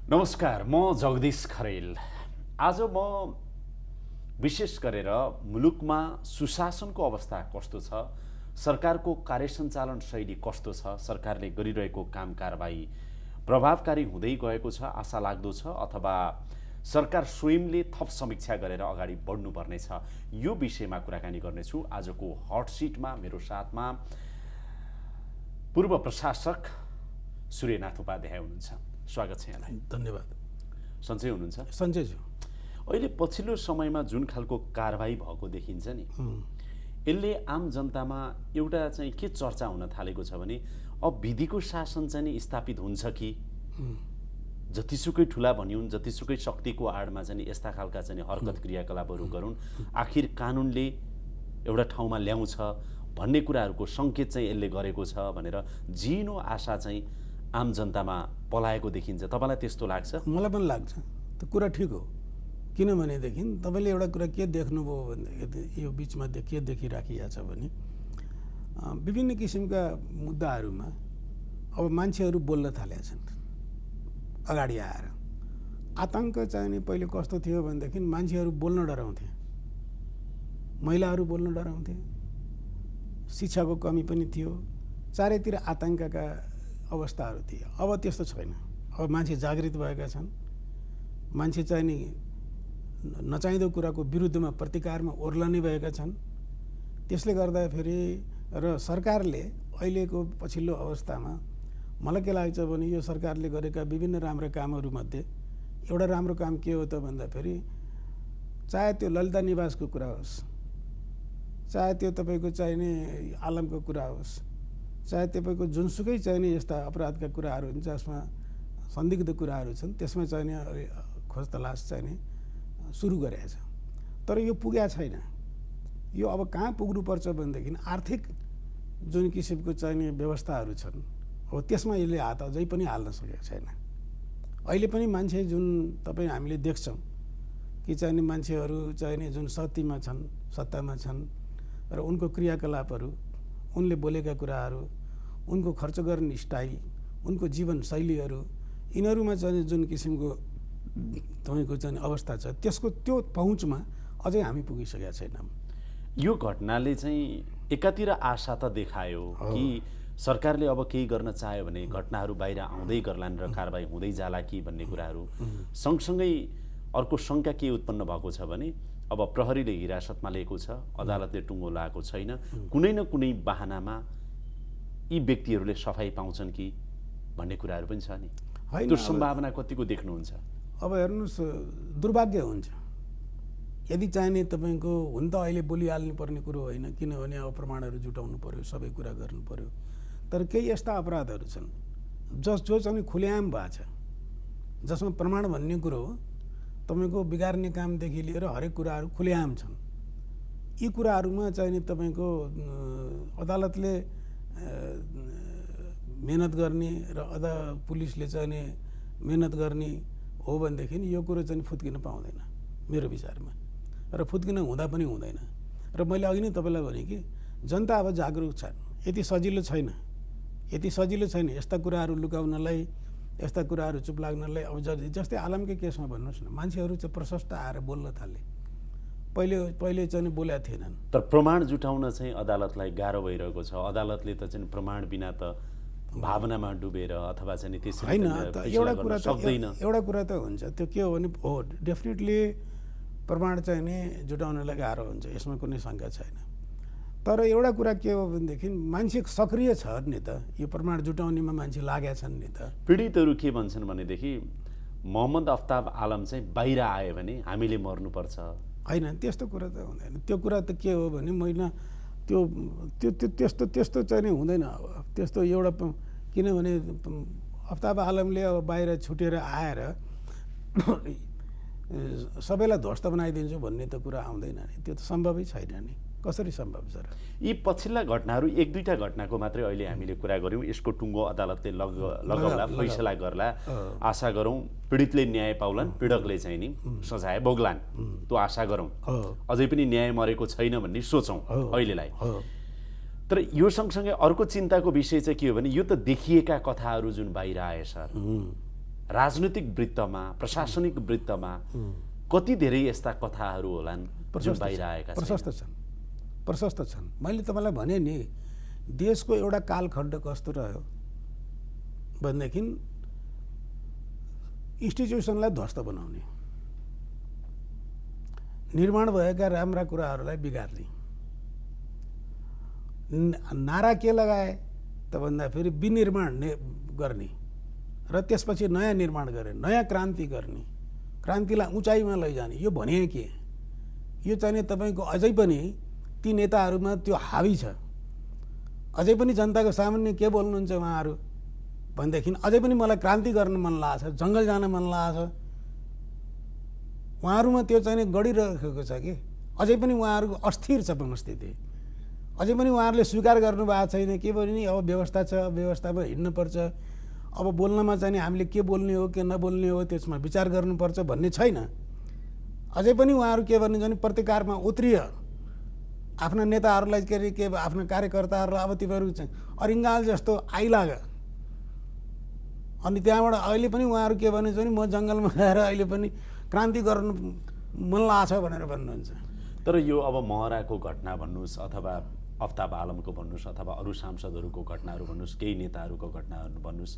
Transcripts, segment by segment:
नमस्कार, म जगदीश खरेल। आज म विशेष गरेर मुलुकमा सुशासनको अवस्था कस्तो छ, सरकारको कार्यसञ्चालन शैली कस्तो छ, सरकारले गरिरहेको काम कारबाही प्रभावकारी हुँदै गएको छ, आशा लाग्दो छ, अथवा सरकार स्वयंले थप समीक्षा गरेर अगाडि बढ्नुपर्ने छ, यो विषयमा कुराकानी गर्नेछु। आजको हट सिटमा मेरो साथमा पूर्व प्रशासक सूर्यनाथ उपाध्याय हुनुहुन्छ। स्वागत छ यहाँलाई। धन्यवाद। सन्चै हुनुहुन्छ? सन्चै छु। अहिले पछिल्लो समयमा जुन खालको कारबाही भएको देखिन्छ नि, यसले आम जनतामा एउटा चाहिँ के चर्चा हुन थालेको छ भने अब विधिको शासन चाहिँ नि स्थापित हुन्छ कि, जतिसुकै ठुला भनिउन्, जतिसुकै शक्तिको आडमा चाहिँ यस्ता खालका चाहिँ हरकत क्रियाकलापहरू गरून्, आखिर कानुनले एउटा ठाउँमा ल्याउँछ भन्ने कुराहरूको सङ्केत चाहिँ यसले गरेको छ भनेर जिनो आशा चाहिँ आम जनतामा पलाएको देखिन्छ। तपाईँलाई त्यस्तो लाग्छ? मलाई पनि लाग्छ। त्यो कुरा ठिक हो। किनभनेदेखि तपाईँले एउटा कुरा के देख्नुभयो भने यो बिचमा के देखिराखिएको छ भने विभिन्न किसिमका मुद्दाहरूमा अब मान्छेहरू बोल्न थालेका छन् अगाडि आएर। आतङ्क चाहिँ नि पहिले कस्तो थियो भनेदेखि मान्छेहरू बोल्न डराउँथे, महिलाहरू बोल्न डराउँथे, शिक्षाको कमी पनि थियो, चारैतिर आतङ्कका अवस्थाहरू थिए। अब त्यस्तो छैन। अब मान्छे जागृत भएका छन्। मान्छे चाहिँ नि नचाहिँदो कुराको विरुद्धमा प्रतिकारमा ओर्लने भएका छन्। त्यसले गर्दाखेरि र सरकारले अहिलेको पछिल्लो अवस्थामा मलाई के लाग्छ भने यो सरकारले गरेका विभिन्न राम्रा कामहरूमध्ये एउटा राम्रो काम के हो त भन्दाखेरि चाहे त्यो ललिता निवासको कुरा होस्, चाहे त्यो तपाईँको चाहिने आलमको कुरा होस्, चाहे तपाईँको जुनसुकै चाहिने यस्ता अपराधका कुराहरू हुन्छ जसमा संदिग्ध कुराहरू छन्, त्यसमा चाहिने खोज तलास चाहिने सुरु गरेको छ। तर यो पुगेको छैन। यो अब कहाँ पुग्नुपर्छ भनेदेखि आर्थिक जुन किसिमको चाहिने व्यवस्थाहरू छन्, हो त्यसमा यसले हात अझै पनि हाल्न सकेको छैन। अहिले पनि मान्छे जुन तपाईँ हामीले देख्छौँ कि चाहिने मान्छेहरू चाहिने जुन शक्तिमा छन्, सत्तामा छन् र उनको क्रियाकलापहरू, उनले बोलेका कुराहरू, उनको खर्च गर्ने स्टाइल, उनको जीवन शैलीहरू, यिनीहरूमा चाहिँ जुन किसिमको तपाईँको चाहिँ अवस्था छ त्यसको त्यो पहुँचमा अझै हामी पुगिसकेका छैनौँ। यो घटनाले चाहिँ एकातिर आशा त देखायो कि सरकारले अब केही गर्न चाह्यो भने घटनाहरू बाहिर आउँदै गर्लान् र कारबाही हुँदै जाला कि भन्ने कुराहरू। सँगसँगै अर्को शङ्का के उत्पन्न भएको छ भने अब प्रहरीले हिरासतमा लिएको छ, अदालतले टुङ्गो लगाएको छैन, कुनै न कुनै बाहनामा यी व्यक्तिहरूले सफाई पाउँछन् कि भन्ने कुराहरू पनि छ नि। त्यो सम्भावना कतिको देख्नुहुन्छ? अब हेर्नुहोस्, दुर्भाग्य हुन्छ यदि चाहिने तपाईँको हुन त अहिले बोलिहाल्नु पर्ने कुरो होइन, किनभने अब प्रमाणहरू जुटाउनु पर्यो, सबै कुरा गर्नु पर्यो। तर केही यस्ता अपराधहरू छन् जो चाहिँ खुलेआम भएको छ, जसमा प्रमाण भन्ने कुरो हो तपाईँको बिगार्ने कामदेखि लिएर हरेक कुराहरू खुलेआम छन्। यी कुराहरूमा चाहिने तपाईँको अदालतले मेहनत गर्ने र पुलिसले चाहिने मेहनत गर्ने हो भनेदेखि यो कुरो चाहिँ फुत्किन पाउँदैन मेरो विचारमा, र फुत्किन हुँदा पनि हुँदैन। र मैले अघि नै तपाईँलाई भने कि जनता अब जागरुक छन्। यति सजिलो छैन, यति सजिलो छैन यस्ता कुराहरू लुकाउनलाई, यस्ता कुराहरू चुप लाग्नलाई। अब जस्तै आलमकै केसमा भन्नुहोस् न, मान्छेहरू चाहिँ प्रशस्त आएर बोल्न थाले। पहिले चाहिँ बोलेका थिएनन्। तर प्रमाण जुटाउन चाहिँ अदालतलाई गाह्रो भइरहेको छ। अदालतले त चाहिँ प्रमाण बिना त भावनामा डुबेर अथवा चाहिँ त्यसरी होइन त एउटा कुरा त हुन्छ। त्यो के हो भने हो डेफिनेटली प्रमाण चाहिँ नि जुटाउनलाई गाह्रो हुन्छ, यसमा कुनै शङ्का छैन। तर एउटा कुरा के हो भनेदेखि मान्छे सक्रिय छ नि त, यो प्रमाण जुटाउनेमा मान्छे लागेका छन् नि त। पीडितहरू के भन्छन् भनेदेखि मोहम्मद अफ्ताब आलम चाहिँ बाहिर आयो भने हामीले मर्नुपर्छ। होइन, त्यस्तो कुरा त हुँदैन। त्यो कुरा त के हो भने मैले त्यस्तो चाहिँ नि हुँदैन। अब त्यस्तो एउटा किनभने अफ्ताब आलमले अब बाहिर छुटेर आएर सबैलाई ध्वस्त बनाइदिन्छु भन्ने त कुरा आउँदैन नि, त्यो त सम्भवै छैन नि। कसरी सम्भव छ र? यी पछिल्ला घटनाहरू एक दुईटा घटनाको मात्रै अहिले हामीले कुरा गऱ्यौँ। यसको टुङ्गो अदालतले लगाउला, फैसला गर्ला, आशा गरौँ पीडितले न्याय पाउलान्, पीडकले चाहिँ नि सजाय भोग्लान्, त्यो आशा गरौँ। अझै पनि न्याय मरेको छैन भन्ने सोचौँ अहिलेलाई। तर यो सँगसँगै अर्को चिन्ताको विषय चाहिँ के हो भने यो त देखिएका कथाहरू जुन बाहिर आए सर, राजनीतिक वृत्तमा प्रशासनिक वृत्तमा कति धेरै यस्ता कथाहरू होलान् जुन बाहिर आएका छन्? प्रशस्त छन्। मैले तपाईँलाई भने नि, देशको एउटा कालखण्ड कस्तो रह्यो भनेदेखि इन्स्टिट्युसनलाई ध्वस्त बनाउने, निर्माण भएका राम्रा कुराहरूलाई बिगार्ने। नारा के लगाए त भन्दाखेरि विनिर्माण गर्ने र त्यसपछि नयाँ निर्माण गर्ने, नयाँ क्रान्ति गर्ने, क्रान्तिलाई उचाइमा लैजाने। यो भने के? यो चाहिँ तपाईँको अझै पनि ती नेताहरूमा त्यो हावी छ। अझै पनि जनताको सामान्य के बोल्नुहुन्छ उहाँहरू भनेदेखि अझै पनि मलाई क्रान्ति गर्न मन लागेको छ, जङ्गल जान मन लागेको छ। उहाँहरूमा त्यो चाहिँ गढिरहेको छ कि अझै पनि उहाँहरूको अस्थिर छ मनस्थिति। अझै पनि उहाँहरूले स्वीकार गर्नुभएको छैन के भने अब व्यवस्था छ, व्यवस्थामा हिँड्नुपर्छ, अब बोल्नमा चाहिँ हामीले के बोल्ने हो के नबोल्ने हो त्यसमा विचार गर्नुपर्छ भन्ने छैन। अझै पनि उहाँहरू के भन्नुहुन्छ भने प्रतिकारमा उत्रिय आफ्ना नेताहरूलाई के आफ्ना कार्यकर्ताहरूलाई अब तिमीहरू चाहिँ अरिङ्गाल जस्तो आइलाग। अनि त्यहाँबाट अहिले पनि उहाँहरू के भन्नुहुन्छ भने म जङ्गलमा गएर अहिले पनि क्रान्ति गर्नु मन लाग्छ भनेर भन्नुहुन्छ। तर यो अब महराको घटना भन्नुहोस् अथवा अफ्ताब आलमको भन्नुहोस् अथवा अरू सांसदहरूको घटनाहरू भन्नुहोस्, केही नेताहरूको घटनाहरू भन्नुहोस्,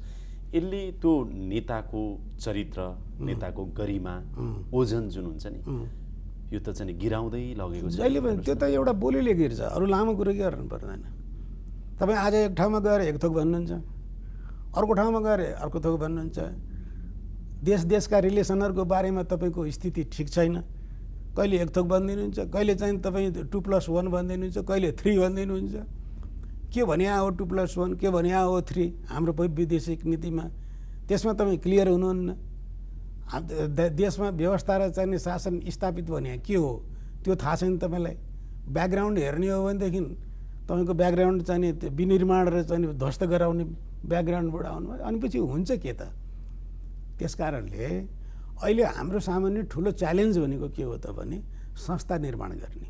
यसले त्यो नेताको चरित्र, नेताको गरिमा, ओजन जुन हुन्छ नि, यो त चाहिँ गिराउँदै लगेको छ। जहिले पनि त्यो त एउटा बोलीले गिर्छ, अरू लामो कुरो के गर्नु पर्दैन। तपाईँ आज एक ठाउँमा गएर एक थोक भन्नुहुन्छ, अर्को ठाउँमा गएर अर्को थोक भन्नुहुन्छ। देशका रिलेसनहरूको बारेमा तपाईँको स्थिति ठिक छैन। कहिले एक थोक भनिदिनुहुन्छ, कहिले चाहिँ तपाईँ 2+1 भनिदिनुहुन्छ, कहिले 3 भनिदिनुहुन्छ। के भने हो 2+1, के भने हो 3 हाम्रो वैदेशिक नीतिमा, त्यसमा तपाईँ क्लियर हुनुहुन्न। देशमा व्यवस्था र चाहिँ शासन स्थापित भने के हो त्यो थाहा छैन तपाईँलाई। ब्याकग्राउन्ड हेर्ने हो भनेदेखि तपाईँको ब्याकग्राउन्ड चाहिँ विनिर्माण र चाहिँ ध्वस्त गराउने ब्याकग्राउन्डबाट आउनु, अनि पछि हुन्छ के त? त्यस कारणले अहिले हाम्रो सामान्य ठुलो च्यालेन्ज भनेको के हो त भने संस्था निर्माण गर्ने।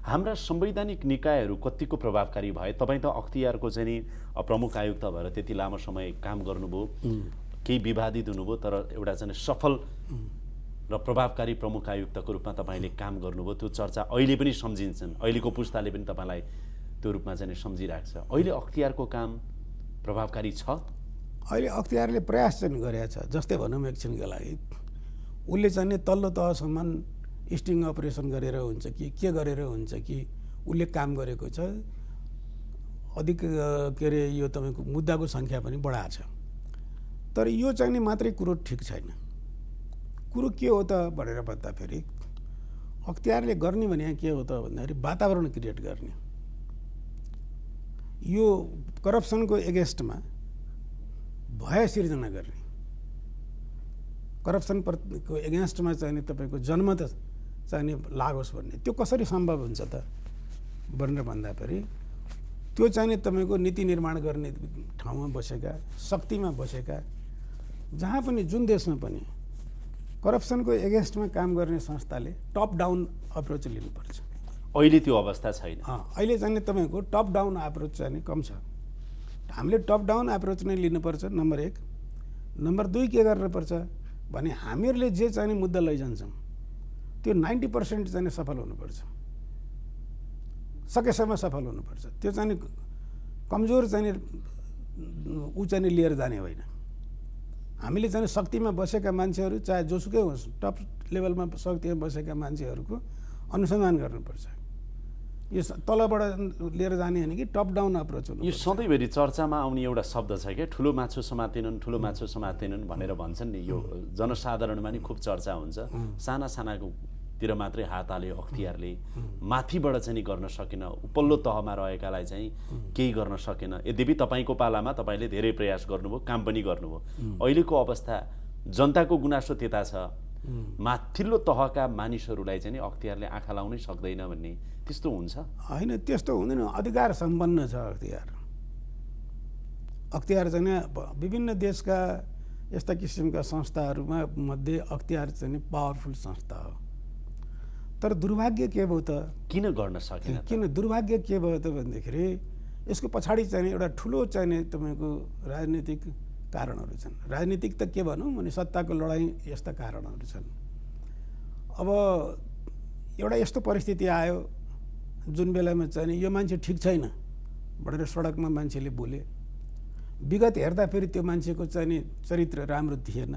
हाम्रा संवैधानिक निकायहरू कतिको प्रभावकारी भए? तपाईँ त अख्तियारको चाहिँ नि प्रमुख आयुक्त भएर त्यति लामो समय काम गर्नुभयो, केही विवादित हुनुभयो, तर एउटा चाहिँ सफल र प्रभावकारी प्रमुख आयुक्तको रूपमा तपाईँले काम गर्नुभयो। त्यो चर्चा अहिले पनि सम्झिन्छन्, अहिलेको पुस्ताले पनि तपाईँलाई त्यो रूपमा चाहिँ सम्झिरहेको छ। अहिले अख्तियारको काम प्रभावकारी छ? अहिले अख्तियारले प्रयास चाहिँ गरेको छ। जस्तै भनौँ एकछिनको लागि उसले चाहिँ तल्लो तहसम्म स्टिङ अपरेसन गरेर हुन्छ कि के गरेर हुन्छ कि उसले काम गरेको छ। अधिक के अरे यो तपाईँको मुद्दाको सङ्ख्या पनि बढाएको छ। तर यो चाहिँ नि मात्रै कुरो ठिक छैन। कुरो के हो त भनेर भन्दाखेरि अख्तियारले गर्ने भने के हो त भन्दाखेरि वातावरण क्रिएट गर्ने। यो करप्सनको एगेन्स्टमा भय सिर्जना गर्ने, करप्सनको एगेन्स्टमा चाहिँ तपाईँको जनमत चाहिँ लागोस् भन्ने, त्यो कसरी सम्भव हुन्छ त भनेर भन्दाखेरि त्यो चाहिँ तपाईँको नीति निर्माण गर्ने ठाउँमा बसेका, शक्तिमा बसेका, जहाँ पनि जुन देशमा पनि करप्सनको एगेन्स्टमा काम गर्ने संस्थाले टप डाउन अप्रोच लिनुपर्छ। अहिले त्यो अवस्था छैन। अहिले चाहिँ तपाईँको टप डाउन अप्रोच चाहिँ कम छ। हामीले टप डाउन अप्रोच नै लिनुपर्छ, नम्बर 1। नम्बर 2 के गर्नुपर्छ भने हामीहरूले जे चाहिँ मुद्दा लैजान्छौँ त्यो 90% चाहिँ सफल हुनुपर्छ, सकेसम्म सफल हुनुपर्छ। त्यो चाहिँ कमजोर चाहिँ ऊ चाहिँ लिएर जाने होइन। हामीले चाहिँ शक्तिमा बसेका मान्छेहरू चाहे जोसुकै होस्, टप लेभलमा शक्तिमा बसेका मान्छेहरूको अनुसन्धान गर्नुपर्छ। यो तलबाट लिएर जाने होइन कि टप डाउन अप्रोच हुनु। यो सधैँभरि चर्चामा आउने एउटा शब्द छ क्या, ठुलो माछो समातेनन्, ठुलो माछो समातेनन् भनेर भन्छन् नि। यो जनसाधारणमा नि खुब चर्चा हुन्छ। साना सानातिर मात्रै हात हाल्यो अख्तियारले, माथिबाट चाहिँ गर्न सकेन, उपल्लो तहमा रहेकालाई चाहिँ केही गर्न सकेन। यद्यपि तपाईँको पालामा तपाईँले धेरै प्रयास गर्नुभयो, काम पनि गर्नुभयो। अहिलेको अवस्था जनताको गुनासो त्यता छ, माथिल्लो तहका मानिसहरूलाई चाहिँ अख्तियारले आँखा लाउनै सक्दैन भन्ने, त्यस्तो हुन्छ? होइन, त्यस्तो हुँदैन। अधिकार सम्पन्न छ अख्तियार। अख्तियार चाहिँ विभिन्न देशका यस्ता किसिमका संस्थाहरूमा मध्ये अख्तियार चाहिँ पावरफुल संस्था हो। तर दुर्भाग्य के भयो त? किन गर्न सकेन? किन दुर्भाग्य के भयो त भन्दाखेरि यसको पछाडि चाहिँ एउटा ठुलो चाहिँ तपाईँको राजनीतिक कारणहरू छन्। राजनीतिक त के भनौँ भने सत्ताको लडाइँ यस्ता कारणहरू छन्। अब एउटा यस्तो परिस्थिति आयो जुन बेलामा चाहिँ यो मान्छे ठिक छैन भनेर सडकमा मान्छेले बोले, विगत हेर्दा फेरि त्यो मान्छेको चाहिँ चरित्र राम्रो थिएन,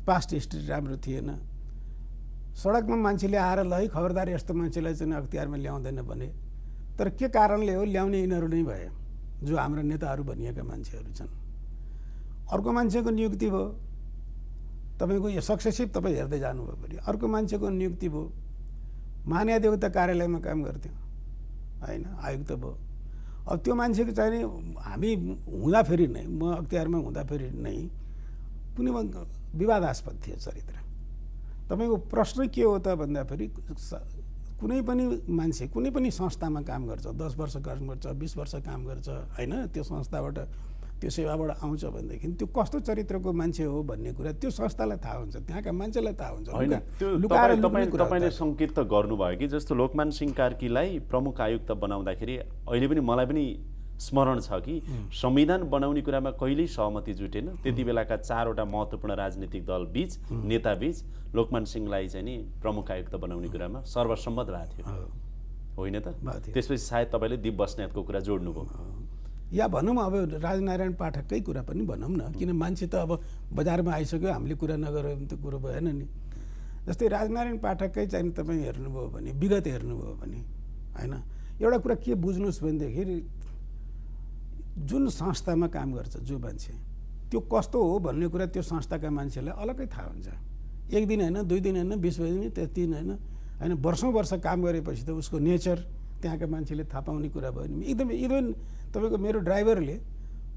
पास्ट हिस्ट्री राम्रो थिएन। सडकमा मान्छेले आएर ल है खबरदार यस्तो मान्छेलाई चाहिँ अख्तियारमा ल्याउँदैन भने, तर के कारणले हो ल्याउने यिनीहरू नै भए जो हाम्रा नेताहरू भनिएका मान्छेहरू छन्। अर्को मान्छेको नियुक्ति भयो, तपाईँको यो सक्सेसिभ तपाईँ हेर्दै जानुभयो भने अर्को मान्छेको नियुक्ति भयो, महान्यायदेवता कार्यालयमा काम गर्थ्यो होइन, आयुक्त भयो। अब त्यो मान्छेको चाहिँ हामी हुँदाखेरि नै, म अख्तियारमा हुँदाखेरि नै कुनै विवादास्पद थियो चरित्र। तपाईँको प्रश्न के हो त भन्दाखेरि कुनै पनि मान्छे कुनै पनि संस्थामा काम गर्छ, 10 वर्ष काम गर्छ, 20 वर्ष काम गर्छ होइन, त्यो संस्थाबाट त्यो सेवाबाट आउँछ भनेदेखि त्यो कस्तो चरित्रको मान्छे हो भन्ने कुरा त्यो संस्थालाई थाहा हुन्छ, त्यहाँका मान्छेलाई थाहा हुन्छ। होइन, त्यो तपाईँले सङ्केत त गर्नुभयो कि जस्तो लोकमान सिंह कार्कीलाई प्रमुख आयुक्त बनाउँदाखेरि अहिले पनि मलाई पनि स्मरण छ कि संविधान बनाउने कुरामा कहिल्यै सहमति जुटेन। त्यति बेलाका 4वटा महत्त्वपूर्ण राजनीतिक दल बीच, नेता बीच लोकमान सिंहलाई चाहिँ नि प्रमुख आयुक्त बनाउने कुरामा सर्वसम्मत भएको थियो, होइन त? त्यसपछि सायद तपाईँले दीप बस्नेतको कुरा जोड्नुभयो। या भनौँ अब राजनारायण पाठककै कुरा पनि भनौँ न, किन मान्छे त अब बजारमा आइसक्यो, हामीले कुरा नगऱ्यो भने त कुरो भएन नि। जस्तै राजनारायण पाठककै चाहिँ तपाईँ हेर्नुभयो भने, विगत हेर्नुभयो भने होइन, एउटा कुरा के बुझ्नुहोस् भनेदेखि जुन संस्थामा काम गर्छ जो मान्छे त्यो कस्तो हो भन्ने कुरा त्यो संस्थाका मान्छेलाई अलग्गै थाहा हुन्छ। एक दिन होइन, 2 दिन होइन, 20 दिन, 3 दिन होइन, वर्षौँ वर्ष काम गरेपछि त उसको नेचर त्यहाँका मान्छेले थाहा पाउने कुरा भयो नि। एकदम इभन तपाईँको मेरो ड्राइभरले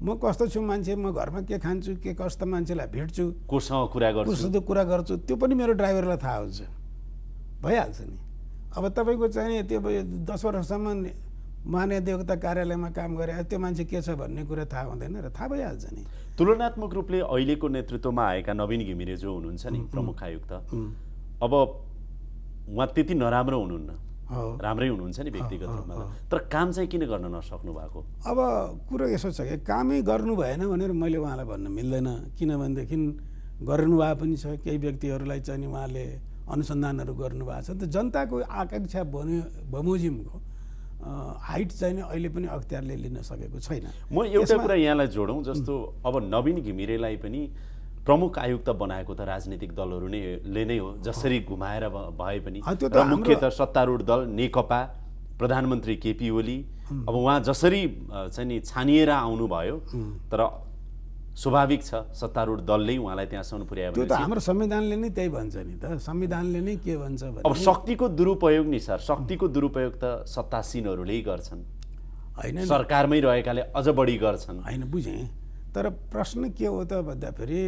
म कस्तो छु मान्छे, म घरमा के खान्छु, के कस्तो मान्छेलाई भेट्छु, कोसँग कुरा गर्छु त्यो पनि मेरो ड्राइभरलाई थाहा हुन्छ, भइहाल्छ नि। अब तपाईँको चाहिँ त्यो 10 वर्षसम्म महान्यायदेवता कार्यालयमा काम गरे त्यो मान्छे के छ भन्ने कुरा थाहा हुँदैन र थाहा भइहाल्छ नि। तुलनात्मक रूपले अहिलेको नेतृत्वमा आएका नवीन घिमिरे जो हुनुहुन्छ नि प्रमुख आयुक्त, अब उहाँ त्यति नराम्रो हुनुहुन्न, राम्रै हुनुहुन्छ नि व्यक्तिगत रूपमा, तर काम चाहिँ किन गर्न नसक्नु भएको? अब कुरो यसो छ कि कामै गर्नु भएन भनेर मैले उहाँलाई भन्न मिल्दैन, किनभनेदेखि गर्नुभएको पनि छ। केही व्यक्तिहरूलाई चाहिँ उहाँले अनुसन्धानहरू गर्नुभएको छ। त जनताको आकाङ्क्षा बमोजिमको हाइट चाहिँ अहिले पनि अख्तियारले लिन सकेको छैन। म एउटा कुरा यहाँलाई जोडौँ, जस्तो अब नवीन घिमिरेलाई पनि प्रमुख आयुक्त बनाएको त राजनीतिक दलहरूले नै हो, जसरी घुमाएर भए पनि, र मुख्यतः सत्तारूढ दल नेकपा, प्रधानमन्त्री केपी ओली। अब उहाँ जसरी चाहिँ नि छानिएर आउनुभयो, तर स्वाभाविक छ सत्तारूढ दलले उहाँलाई त्यहाँसम्म पुर्यायो। त्यो त हाम्रो संविधानले नै त्यही भन्छ नि त, संविधानले नै के भन्छ भने अब शक्तिको दुरुपयोग नि सर, शक्तिको दुरुपयोग त सत्तासीनहरूले गर्छन्, होइन, सरकारमै रहेकाले अझ बढी गर्छन्। होइन, बुझेँ, तर प्रश्न के हो त भन्दाखेरि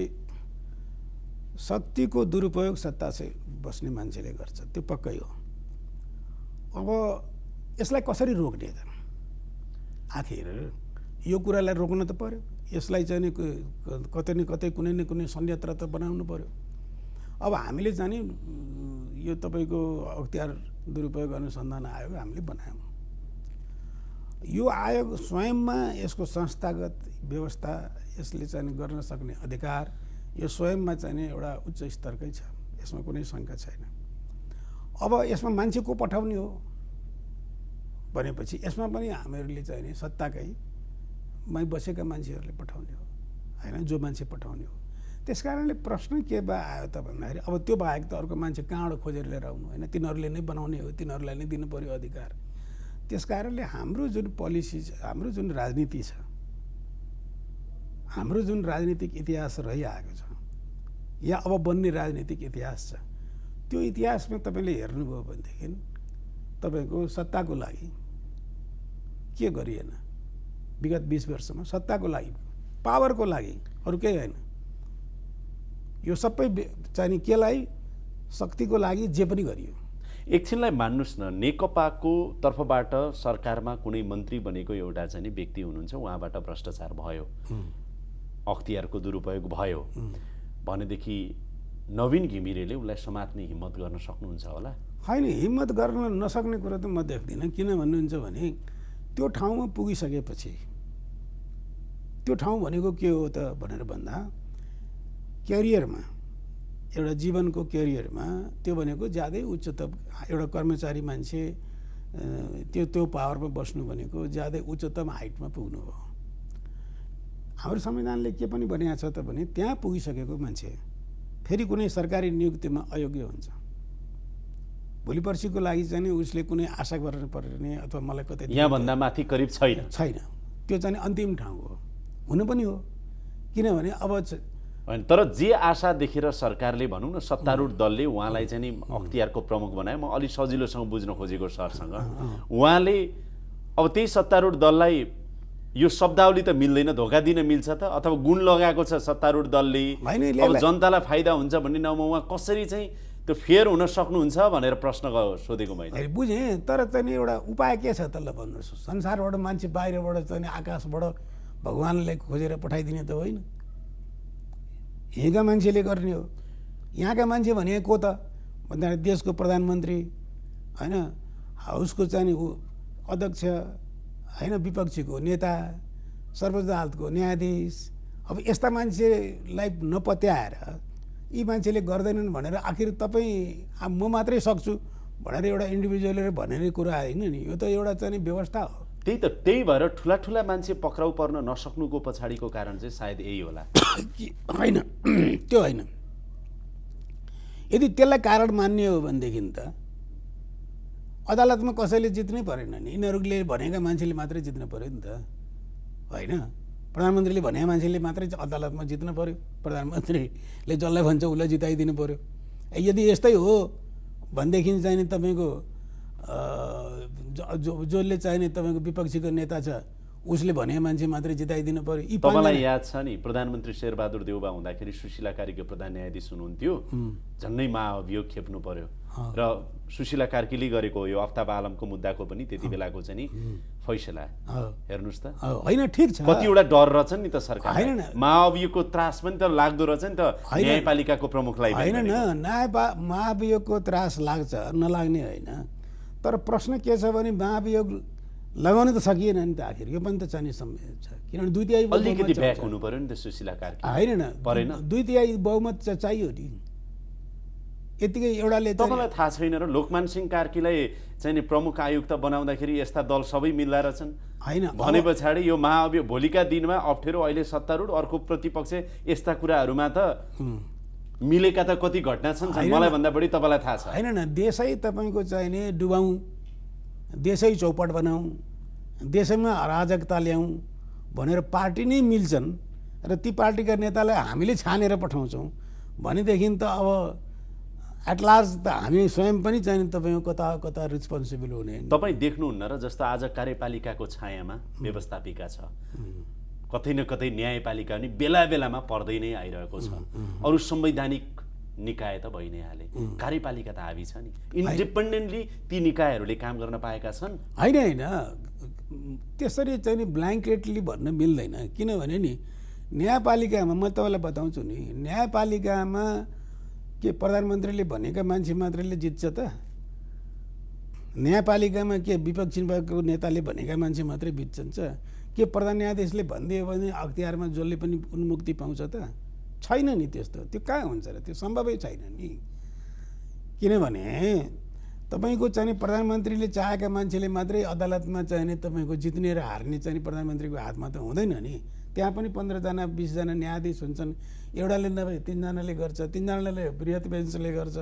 शक्तिको दुरुपयोग सत्तासे बस्ने मान्छेले गर्छ, त्यो पक्कै हो। अब यसलाई कसरी रोक्ने त? आखिर यो कुरालाई रोक्न त पर्यो, यसलाई चाहिँ कतै न कतै कुनै न कुनै संयन्त्र त बनाउनु पर्यो। अब हामीले चाहिँ यो तपाईँको अख्तियार दुरुपयोग अनुसन्धान आयोग हामीले बनायौँ। यो आयोग स्वयंमा यसको संस्थागत व्यवस्था, यसले चाहिँ गर्न सक्ने अधिकार यो स्वयंमा चाहिँ एउटा उच्च स्तरकै छ, यसमा कुनै शङ्का छैन। अब यसमा मान्छे को पठाउने हो भनेपछि यसमा पनि हामीहरूले चाहिँ सत्ताकै मै बसेका मान्छेहरूले पठाउने हो, होइन, जो मान्छे पठाउने हो। त्यस कारणले प्रश्न के आयो त भन्दाखेरि अब त्यो बाहेक त अर्को मान्छे कहाँबाट खोजेर लिएर आउनु, होइन, तिनीहरूले नै बनाउने हो, तिनीहरूलाई नै दिनु पर्यो अधिकार। त्यस कारणले हाम्रो जुन पोलिसी छ, हाम्रो जुन राजनीति छ, हाम्रो जुन राजनीतिक इतिहास रहिआएको छ या अब बन्ने राजनीतिक इतिहास छ, त्यो इतिहासमा तपाईँले हेर्नुभयो भनेदेखि तपाईँको सत्ताको लागि के गरिएन विगत 20 वर्षमा? सत्ताको लागि, पावरको लागि, अरू केही होइन। यो सबै चाहिँ केलाई शक्तिको लागि जे पनि गरियो। एकछिनलाई मान्नुहोस् न, नेकपाको तर्फबाट सरकारमा कुनै मन्त्री बनेको एउटा चाहिँ व्यक्ति हुनुहुन्छ, उहाँबाट भ्रष्टाचार भयो, अख्तियारको दुरुपयोग भयो भनेदेखि नवीन घिमिरेले उसलाई समात्ने हिम्मत गर्न सक्नुहुन्छ होला? होइन, हिम्मत गर्न नसक्ने कुरा त म देख्दिनँ। किन भन्नुहुन्छ भने त्यो ठाउँमा पुगिसकेपछि त्यो ठाउँ भनेको के हो त भनेर भन्दा क्यारियरमा एउटा जीवनको क्यारियरमा त्यो भनेको ज्यादै उच्चतम एउटा कर्मचारी मान्छे त्यो पावरमा बस्नु भनेको ज्यादै उच्चतम हाइटमा पुग्नु हो। हाम्रो संविधानले के पनि भनेको छ त भने त्यहाँ पुगिसकेको मान्छे फेरि कुनै सरकारी नियुक्तिमा अयोग्य हुन्छ। भोलि पर्सिको लागि चाहिँ उसले कुनै आशा गर्न पर्ने अथवा मलाई कतै यहाँभन्दा माथि करिब छैन त्यो चाहिँ अन्तिम ठाउँ हो, हुनु पनि हो। किनभने अब होइन, तर जे आशा देखेर सरकारले भनौँ न सत्तारूढ दलले उहाँलाई चाहिँ नि अख्तियारको प्रमुख बनायो, म अलि सजिलोसँग बुझ्न खोजेको सरसँग, उहाँले अब त्यही सत्तारूढ दललाई यो शब्दावली त मिल्दैन, धोका दिन मिल्छ त, अथवा गुण लगाएको छ सत्तारूढ दलले, अब जनतालाई फाइदा हुन्छ भन्ने नाउँमा उहाँ कसरी चाहिँ त्यो फेयर हुन सक्नुहुन्छ भनेर प्रश्न सोधेको मैले। बुझेँ, तर चाहिँ एउटा उपाय के छ त ल भन्नुहोस्। संसारबाट मान्छे बाहिरबाट चाहिँ आकाशबाट भगवान्ले खोजेर पठाइदिने त होइन, यहीँका मान्छेले गर्ने हो। यहाँका मान्छे भनेको को त भन्दा देशको प्रधानमन्त्री होइन, हाउसको चाहिँ अध्यक्ष होइन, विपक्षीको नेता, सर्वोच्च अदालतको न्यायाधीश। अब यस्ता मान्छेलाई नपत्याएर यी मान्छेले गर्दैनन् भनेर आखिर तपाईँ म मात्रै सक्छु भनेर एउटा इन्डिभिजुअलले भनेर कुरा होइन नि, यो त एउटा चाहिँ व्यवस्था हो। त्यही भएर ठुला ठुला मान्छे पक्राउ पर्न नसक्नुको पछाडिको कारण चाहिँ सायद यही होला। होइन, त्यो होइन। यदि त्यसलाई कारण मान्ने हो भनेदेखि त अदालतमा कसैले जित्नै परेन नि, यिनीहरूले भनेका मान्छेले मात्रै जित्नु पर्यो नि त होइन। प्रधानमन्त्रीले भनेका मान्छेले मात्रै अदालतमा जित्नु पर्यो, प्रधानमन्त्रीले जसलाई भन्छ उसलाई जिताइदिनु पर्यो। यदि यस्तै हो भनेदेखि चाहिँ नि तपाईँको जसले चाहिने तपाईँको विपक्षीको नेता छ उसले भने मान्छे मात्रै जिताइदिनु पर्यो। तपाईँलाई याद छ नि प्रधानमन्त्री शेरबहादुर देउबा हुँदाखेरि सुशीला कार्कीको प्रधान न्यायाधीश हुनुहुन्थ्यो, झन्डै महाअभियोग खेप्नु पर्यो र सुशीला कार्कीले गरेको यो अफ्ताब आलमको मुद्दाको पनि त्यति बेलाको चाहिँ नि फैसला हेर्नुहोस् त। होइन, ठिक छ, कतिवटा डर रहेछ नि त सरकार, महाअभियोगको त्रास पनि त लाग्दो रहेछ नि त न्यायपालिकाको प्रमुखलाई। होइन न, महाअभियोगको त्रास लाग्छ नलाग्ने होइन, तर प्रश्न के छ भने महाअभियोग लगाउन त सकिएन नि त आखिर, यो पनि त चाहिने समय छ। किनभने 2/3 अलिकति ब्याक हुनु पर्यो नि त सुशीला कार्की, होइन न, परेन 2/3 बहुमत चाहियो नि। यतिकै एउटाले तपाईँलाई थाहा छैन र लोकमान सिंह कार्कीलाई चाहिँ नि प्रमुख आयुक्त बनाउँदाखेरि यस्ता दल सबै मिल्दा रहेछन् होइन भने पछाडि यो महाअभियोग भोलिका दिनमा अप्ठ्यारो, अहिले सत्तारूढ अर्को प्रतिपक्ष, यस्ता कुराहरूमा त मिलेका त कति घटना छन्, मलाई भन्दा बढी तपाईँलाई थाहा छ। होइन न, देशै तपाईँको चाहिने डुबाउँ, देशै चौपट बनाऊँ, देशैमा अराजकता ल्याउँ भनेर पार्टी नै मिल्छन् र ती पार्टीका नेतालाई हामीले छानेर पठाउँछौँ भनेदेखि त अब एट लार्ज त हामी स्वयं पनि चाहिँ तपाईँको कता कता रिस्पोन्सिबल हुने। तपाईँ देख्नुहुन्न र जस्तो आज कार्यपालिकाको छायामा व्यवस्थापिका छ, कतै न कतै न्यायपालिका पनि बेला बेलामा पर्दै नै आइरहेको छ। अरू संवैधानिक निकाय त भइ नै हाले, कार्यपालिका त हाबी छ नि, इन्डिपेन्डेन्टली ती निकायहरूले काम गर्न पाएका छन्। होइन, त्यसरी चाहिँ नि ब्ल्याङ्केटली भन्न मिल्दैन। किनभने नि न्यायपालिकामा म तपाईँलाई बताउँछु नि, न्यायपालिकामा के प्रधानमन्त्रीले भनेका मान्छे मात्रैले जित्छ त? न्यायपालिकामा के विपक्षीको नेताले भनेका मान्छे मात्रै जित्छ? के प्रधान न्यायाधीशले भनिदियो भने अख्तियारमा जसले पनि उन्मुक्ति पाउँछ त? छैन नि त्यस्तो, त्यो कहाँ हुन्छ र, त्यो सम्भवै छैन नि। किनभने तपाईँको चाहिँ प्रधानमन्त्रीले चाहेका मान्छेले मात्रै अदालतमा चाहिने तपाईँको जित्ने र हार्ने चाहिँ प्रधानमन्त्रीको हातमा त हुँदैन नि। त्यहाँ पनि 15जना 20जना न्यायाधीश हुन्छन्, एउटाले नभए 3जनाले गर्छ, 3जनाले बृहत बेन्चले गर्छ,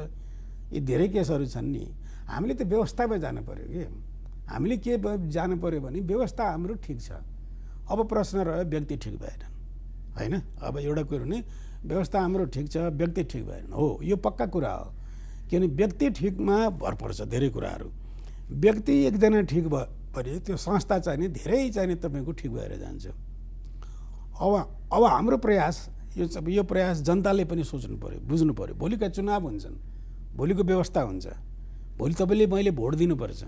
यी धेरै केसहरू छन् नि। हामीले त व्यवस्थामा जानु पर्यो कि, हामीले के जानु पर्यो भने व्यवस्था हाम्रो ठिक छ, अब प्रश्न रह्यो व्यक्ति ठिक भएन होइन। अब एउटा कुरो नि व्यवस्था हाम्रो ठिक छ, व्यक्ति ठिक भएन हो, यो पक्का कुरा हो। किनभने व्यक्ति ठिकमा भर पर्छ धेरै कुराहरू। व्यक्ति एकजना ठिक भयो भने त्यो संस्था चाहिने धेरै चाहिने तपाईँको ठिक भएर जान्छ। अब हाम्रो प्रयास यो प्रयास जनताले पनि सोच्नु पर्यो, बुझ्नु पर्यो। भोलिका चुनाव हुन्छन्, भोलिको व्यवस्था हुन्छ, भोलि तपाईँले मैले भोट दिनुपर्छ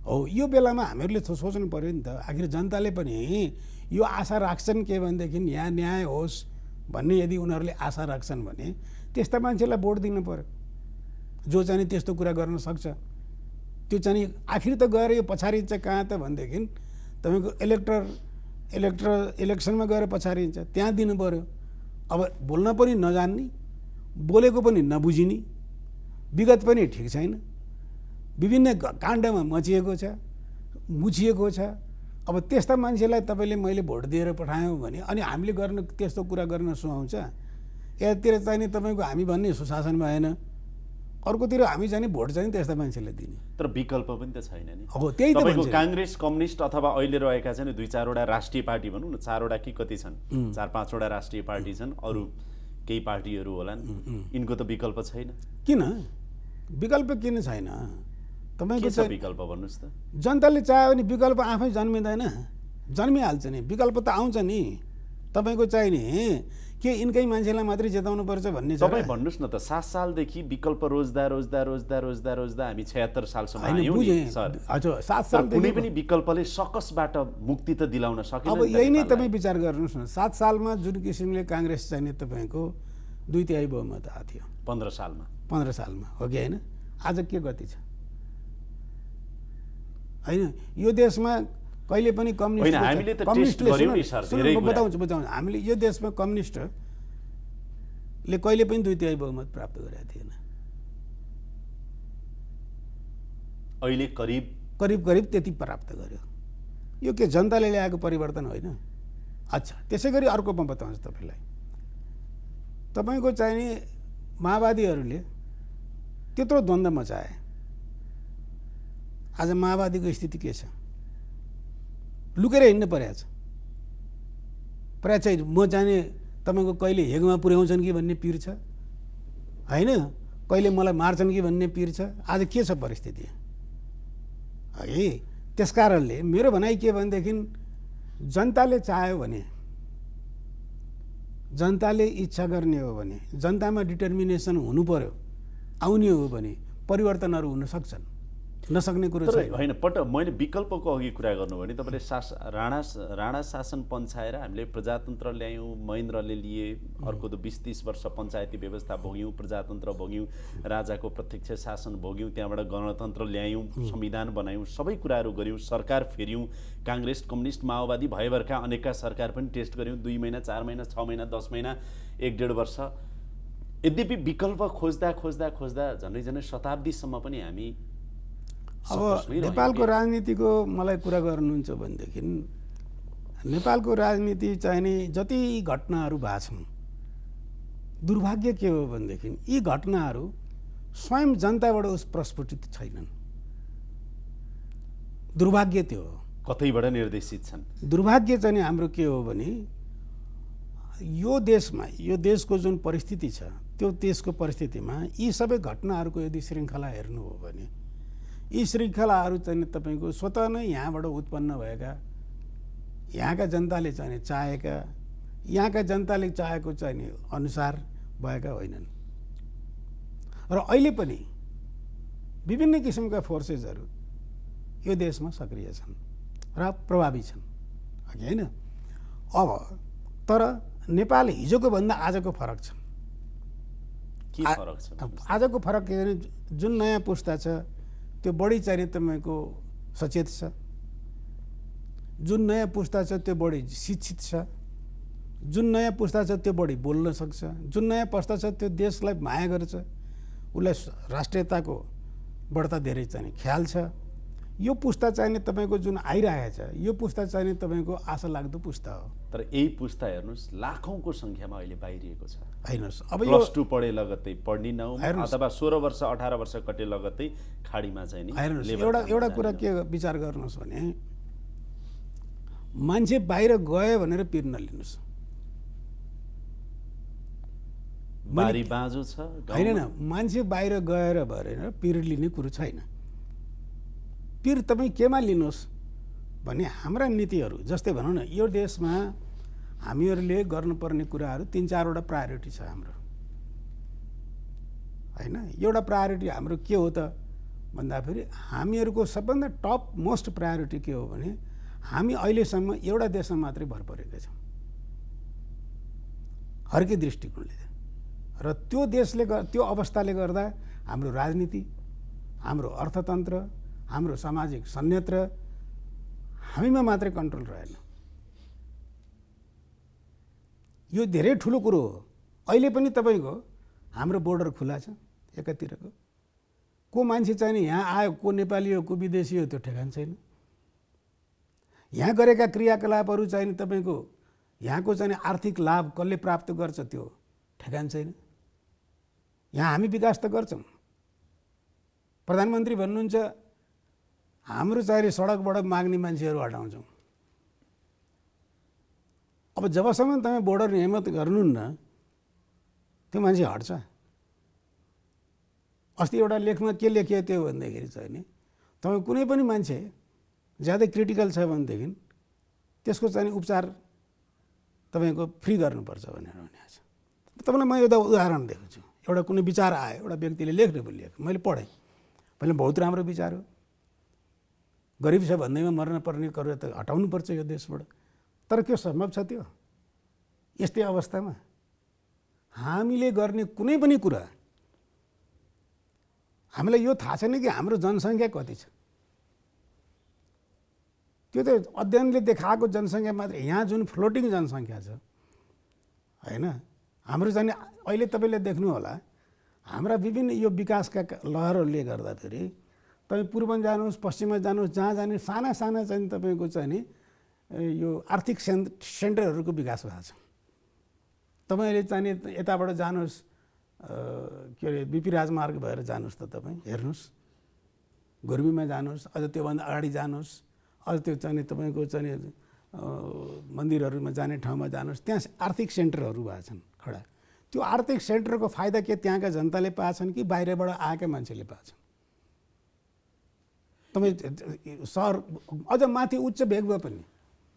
हो, यो बेलामा हामीहरूले सोच्नु पर्यो नि त। आखिर जनताले पनि यो आशा राख्छन् के भनेदेखि यहाँ न्याय होस् भन्ने यदि उनीहरूले आशा राख्छन् भने त्यस्ता मान्छेलाई भोट दिनु पर्यो जो चाहिँ त्यस्तो कुरा गर्न सक्छ। त्यो चाहिँ आखिर त गएर यो पछाडि चाहिँ कहाँ त भनेदेखि तपाईँको इलेक्सनमा गएर पछारिन्छ, त्यहाँ दिनु पर्यो। अब बोल्न पनि नजान्ने, बोलेको पनि नबुझिने, विगत पनि ठिक छैन, विभिन्न काण्डमा मचिएको छ, मुछिएको छ। अब त्यस्ता मान्छेलाई तपाईँले मैले भोट दिएर पठायौँ भने अनि हामीले गर्न त्यस्तो कुरा गर्न सुहाउँछ? यतातिर चाहिँ नि तपाईँको हामी भन्ने सुशासन भएन, अर्कोतिर हामी चाहिँ भोट चाहिँ त्यस्ता मान्छेलाई दिने। तर विकल्प पनि त छैन नि। अब त्यही त तपाईँको भन्छ। काङ्ग्रेस, कम्युनिस्ट अथवा अहिले रहेका चाहिँ 2-4वटा राष्ट्रिय पार्टी भनौँ न, 4वटा कि कति छन्, 4-5वटा राष्ट्रिय पार्टी छन्, अरू केही पार्टीहरू होलान्, यिनको त विकल्प छैन। किन विकल्प किन छैन? तपाईँको के छ विकल्प भन्नुहोस् त? जनताले चाह्यो भने विकल्प आफै जन्मिँदैन, जन्मिहाल्छ नि, विकल्प त आउँछ नि। तपाईँको चाहिँ नि के यिनकै मान्छेलाई मात्रै जिताउनु पर्छ भन्ने छ? तपाईँ भन्नुहोस् न त, 7 सालदेखि विकल्प रोज्दा रोज्दा रोज्दा रोज्दा रोज्दा हामी 76 सालसम्म आयौँ नि सर। हजुर, 7 तर साल कुनै पनि विकल्पले सकसबाट मुक्ति त दिलाउन सकेन। अब यही नै तपाईँ विचार गर्नुहोस् न, 7 सालमा जुन किसिमले काङ्ग्रेस चाहिँ नि तपाईँको 2/3 बहुमत आएको थियो 15 सालमा, 15 सालमा, हो कि होइन? आज के गति छ होइन? यो देशमा कहिले पनि होइन, हामीले त टेस्ट गर्यौँ नि सर, धेरै कुरा। बताउँछु हामीले यो देशमा कम्युनिस्टले कहिले पनि 2/3 बहुमत प्राप्त गरेका थिएन। अहिले करिब करिब त्यति प्राप्त गर्यो। यो के जनताले ल्याएको परिवर्तन होइन? अच्छा, त्यसै गरी अर्कोमा बताउँछु तपाईँलाई। तपाईँको चाहिँ नि माओवादीहरूले त्यत्रो द्वन्द्व मचाए, आज माओवादीको स्थिति के छ? लुकेर हिँड्नु परेको छ। प्रायः चाहिँ म जाने तपाईँको कहिले हेगमा पुर्याउँछन् कि भन्ने पिर छ होइन, कहिले मलाई मार्छन् कि भन्ने पिर छ। आज के छ परिस्थिति है? त्यस कारणले मेरो भनाइ के भनेदेखि, जनताले चाह्यो भने, जनताले इच्छा गर्ने हो भने, जनतामा डिटर्मिनेसन हुनु पर्यो, आउने हो भने परिवर्तनहरू हुन सक्छन्, नसक्ने कुरो छैन। होइन, मैले विकल्पको अघि कुरा गर्नु भने तपाईँले राणा शासन पन्छाएर हामीले प्रजातन्त्र ल्यायौँ, महेन्द्रले लिए, अर्को त 20-30 वर्ष पञ्चायती व्यवस्था भोग्यौँ, प्रजातन्त्र भोग्यौँ, राजाको प्रत्यक्ष शासन भोग्यौँ, त्यहाँबाट गणतन्त्र ल्यायौँ, संविधान बनायौँ, सबै कुराहरू गऱ्यौँ, सरकार फेर्यौँ, काङ्ग्रेस, कम्युनिस्ट, माओवादी भयभरका अनेकका सरकार पनि टेस्ट गऱ्यौँ, 2 महिना, 4 महिना, 6 महिना, 10 महिना, 1-1.5 वर्ष। यद्यपि विकल्प खोज्दा खोज्दा खोज्दा झन्डै शताब्दीसम्म पनि हामी अब नेपालको राजनीतिको मलाई कुरा गर्नुहुन्छ भनेदेखि, नेपालको राजनीति चाहिँ नि जति घटनाहरू भएको छन्, दुर्भाग्य के हो भनेदेखि यी घटनाहरू स्वयं जनताबाट प्रस्फुटित छैनन्। दुर्भाग्य त्यो हो, कतैबाट निर्देशित छन्। दुर्भाग्य चाहिँ नि हाम्रो के हो भने, यो देशमा, यो देशको जुन परिस्थिति छ, त्यो देशको परिस्थितिमा यी सबै घटनाहरूको यदि श्रृङ्खला हेर्नु हो भने, यी श्रृङ्खलाहरू चाहिँ तपाईँको स्वतः नै यहाँबाट उत्पन्न भएका, यहाँका जनताले चाहिँ चाहेका, यहाँका जनताले चाहेको चाहिँ अनुसार भएका होइनन्। र अहिले पनि विभिन्न किसिमका फोर्सेसहरू यो देशमा सक्रिय छन् र प्रभावी छन्, होइन? अब तर नेपाल हिजोको भन्दा आजको फरक छ। के फरक छ? आजको फरक के भने, जुन नयाँ पुस्ता छ त्यो बढी चाहिँ तपाईँको सचेत छ, जुन नयाँ पुस्ता छ त्यो बढी शिक्षित छ, जुन नयाँ पुस्ता छ त्यो बढी बोल्न सक्छ, जुन नयाँ पुस्ता छ त्यो देशलाई माया गर्छ, उसलाई राष्ट्रियताको बढ्ता धेरै चाहिँ ख्याल छ। यो पुस्ता चाहिँ तपाईँको जुन आइरहेको छ, यो पुस्ता चाहिँ तपाईँको आशा लाग्दो पुस्ता हो। तर यही पुस्ता हेर्नुहोस्, लाखौँको सङ्ख्यामा अहिले बाहिरिएको छ। हेर्नुहोस्, अब यो +2 पढे लगत्तै पढ्ने नहुँ, अथवा 16 वर्ष 18 वर्ष कटे लगत्तै खाडीमा चाहिँ नि। हेर्नुहोस्, एउटा कुरा के विचार गर्नुहोस् भने, मान्छे बाहिर गयो भनेर पिर नलिनुहोस्। बारी बाँझो छ होइन, मान्छे बाहिर गएर भएर पिर लिने कुरो छैन। पिर तपाईँ केमा लिनुहोस् भने, हाम्रा नीतिहरू, जस्तै भनौँ न, यो देशमा हामीहरूले गर्नुपर्ने कुराहरू 3-4वटा प्रायोरिटी छ हाम्रो, होइन? एउटा प्रायोरिटी हाम्रो के हो त भन्दाखेरि, हामीहरूको सबभन्दा टप मोस्ट प्रायोरिटी के हो भने, हामी अहिलेसम्म एउटा देशमा मात्रै भर परेका छौँ हरेकै दृष्टिकोणले। र त्यो देशले त्यो अवस्थाले गर्दा हाम्रो राजनीति, हाम्रो अर्थतन्त्र, हाम्रो सामाजिक संयन्त्र हामीमा मात्रै कन्ट्रोल रहेन। यो धेरै ठुलो कुरो हो। अहिले पनि तपाईँको हाम्रो बोर्डर खुला छ एकातिरको, को मान्छे चाहिँ नि यहाँ आयो, को नेपाली हो, को विदेशी हो, त्यो ठेगान छैन। यहाँ गरेका क्रियाकलापहरू चाहिँ नि तपाईँको यहाँको चाहिँ आर्थिक लाभ कसले प्राप्त गर्छ त्यो ठेगान छैन। यहाँ हामी विकास त गर्छौँ, प्रधानमन्त्री भन्नुहुन्छ हाम्रो चाहिँ सडकबाट माग्ने मान्छेहरू हटाउँछौँ। अब जबसम्म तपाईँ बोर्डर नियमित गर्नुहुन्न त्यो मान्छे हट्छ। अस्ति एउटा लेखमा के लेखियो त्यो भन्दाखेरि चाहिँ नि तपाईँ कुनै पनि मान्छे ज्यादै क्रिटिकल छ भनेदेखि त्यसको चाहिँ उपचार तपाईँको फ्री गर्नुपर्छ भनेर भनेको छ। तपाईँलाई म एउटा उदाहरण दिएको छु। एउटा कुनै विचार आयो, एउटा व्यक्तिले लेख्नु लेख, मैले पढेँ, मैले बहुत राम्रो विचार हो, गरिब छ भन्दैमा मर्न पर्ने गरेर त हटाउनुपर्छ यो देशबाट। तर के सम्भव छ त्यो? यस्तै अवस्थामा हामीले गर्ने कुनै पनि कुरा, हामीलाई यो थाहा छैन कि हाम्रो जनसङ्ख्या कति छ। त्यो त अध्ययनले देखाएको जनसङ्ख्या मात्रै। यहाँ जुन फ्लोटिङ जनसङ्ख्या छ होइन, हाम्रो चाहिँ अहिले तपाईँले देख्नु होला हाम्रा विभिन्न यो विकासका लहरहरूले गर्दाखेरि तपाईँ पूर्वमा जानुहोस्, पश्चिममा जानुहोस्, जहाँ जाने साना साना चाहिँ तपाईँको चाहिँ नि यो आर्थिक सेन्टरहरूको विकास भएको छ। तपाईँले चाहिँ यताबाट जानुहोस्, के अरे बिपी राजमार्ग भएर जानुहोस् त तपाईँ हेर्नुहोस्, गुर्मीमा जानुहोस्, अझ त्योभन्दा अगाडि जानुहोस्, अझ त्यो चाहिँ तपाईँको चाहिँ मन्दिरहरूमा जाने ठाउँमा जानुहोस्, त्यहाँ आर्थिक सेन्टरहरू भएको छन् खडा। त्यो आर्थिक सेन्टरको फाइदा के त्यहाँका जनताले पाएछन् कि बाहिरबाट आएका मान्छेले पाएछन्? तपाईँ सहर अझ माथि उच्च भेगमा पनि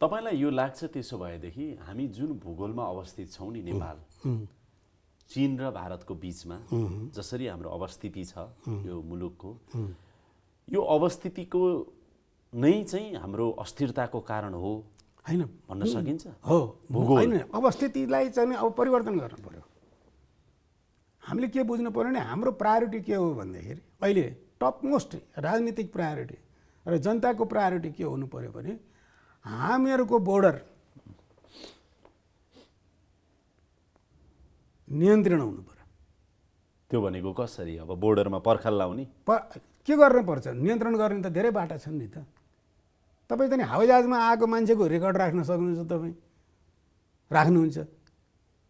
तपाईँलाई यो लाग्छ त्यसो भएदेखि हामी जुन भूगोलमा अवस्थित छौँ नि नेपाल, चीन र भारतको बिचमा जसरी हाम्रो अवस्थिति छ यो मुलुकको, यो अवस्थितिको नै चाहिँ हाम्रो अस्थिरताको कारण हो होइन भन्न सकिन्छ? हो, भूगोल होइन, अवस्थितिलाई चाहिँ अब परिवर्तन गर्नु पर्यो। हामीले के बुझ्नु पर्यो भने हाम्रो प्रायोरिटी के हो भन्दाखेरि अहिले टप मोस्ट राजनीतिक प्रायोरिटी र जनताको प्रायोरिटी के हुनु पर्यो भने हामीहरूको बोर्डर नियन्त्रण हुनु पर्यो। त्यो भनेको कसरी? अब बोर्डरमा पर्खाल लाउने के गर्नुपर्छ? नियन्त्रण गर्ने त धेरै बाटा छन् नि त। तपाईँ त नि हवाईजहाजमा आएको मान्छेको रेकर्ड राख्न सक्नुहुन्छ, तपाईँ राख्नुहुन्छ,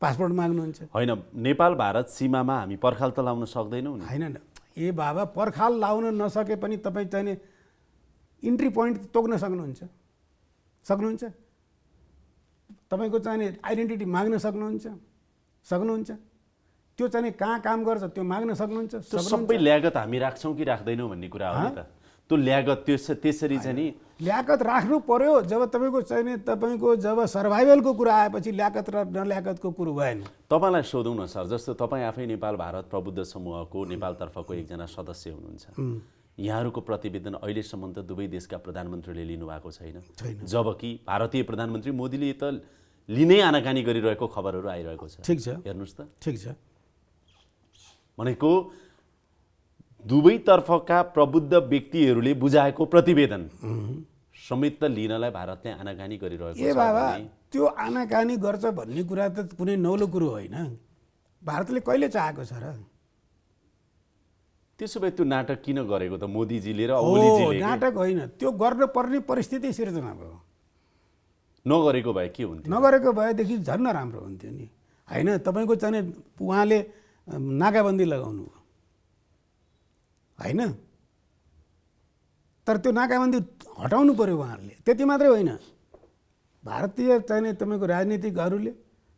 पासपोर्ट माग्नुहुन्छ। होइन, नेपाल भारत सीमामा हामी पर्खाल त लाउन सक्दैनौँ नि। होइन, ए बाबा, पर्खाल लाउन नसके पनि तपाईँ चाहिँ इन्ट्री पोइन्ट तोक्न सक्नुहुन्छ, तपाईँको चाहिँ आइडेन्टिटी माग्न सक्नुहुन्छ, त्यो चाहिँ कहाँ काम गर्छ त्यो माग्न सक्नुहुन्छ। त्यो सबै ल्यागत हामी राख्छौँ कि राख्दैनौँ भन्ने कुरा हो नि त। त्यो ल्यागत त्यसरी चाहिँ नि ल्यागत राख्नु पर्यो। जब तपाईँको जब सर्भाइभलको कुरा आएपछि ल्यागत र नल्यागतको कुरो भएन। तपाईँलाई सोधौँ न सर, जस्तो तपाईँ आफै नेपाल भारत प्रबुद्ध समूहको नेपालतर्फको एकजना सदस्य हुनुहुन्छ, यहाँहरूको प्रतिवेदन अहिलेसम्म त दुवै देशका प्रधानमन्त्रीले लिनुभएको छैन, जबकि भारतीय प्रधानमन्त्री मोदीले त लिनै आनाकानी गरिरहेको खबरहरू आइरहेको छ। ठिक छ, हेर्नुहोस् त, ठिक छ। भनेको दुवैतर्फका प्रबुद्ध व्यक्तिहरूले बुझाएको प्रतिवेदन समेत त लिनलाई भारतले आनाकानी गरिरहेको छ। ए बाबा, त्यो आनाकानी गर्छ भन्ने कुरा त कुनै नौलो कुरो होइन। भारतले कहिले चाहेको छ र? त्यसो भए त्यो नाटक किन गरेको त मोदीजीले र ओलीजीले? नाटक होइन, त्यो गर्न पर्ने परिस्थिति सिर्जना भयो। नगरेको भए के हुन्थ्यो? नगरेको भएदेखि झन् राम्रो हुन्थ्यो नि। होइन, तपाईँको चाहिँ उहाँले नाकाबन्दी लगाउनु होइन, तर त्यो नाकाबन्दी हटाउनु पर्यो उहाँहरूले। त्यति मात्रै होइन, भारतीय चाहिँ तपाईँको राजनीतिकहरूले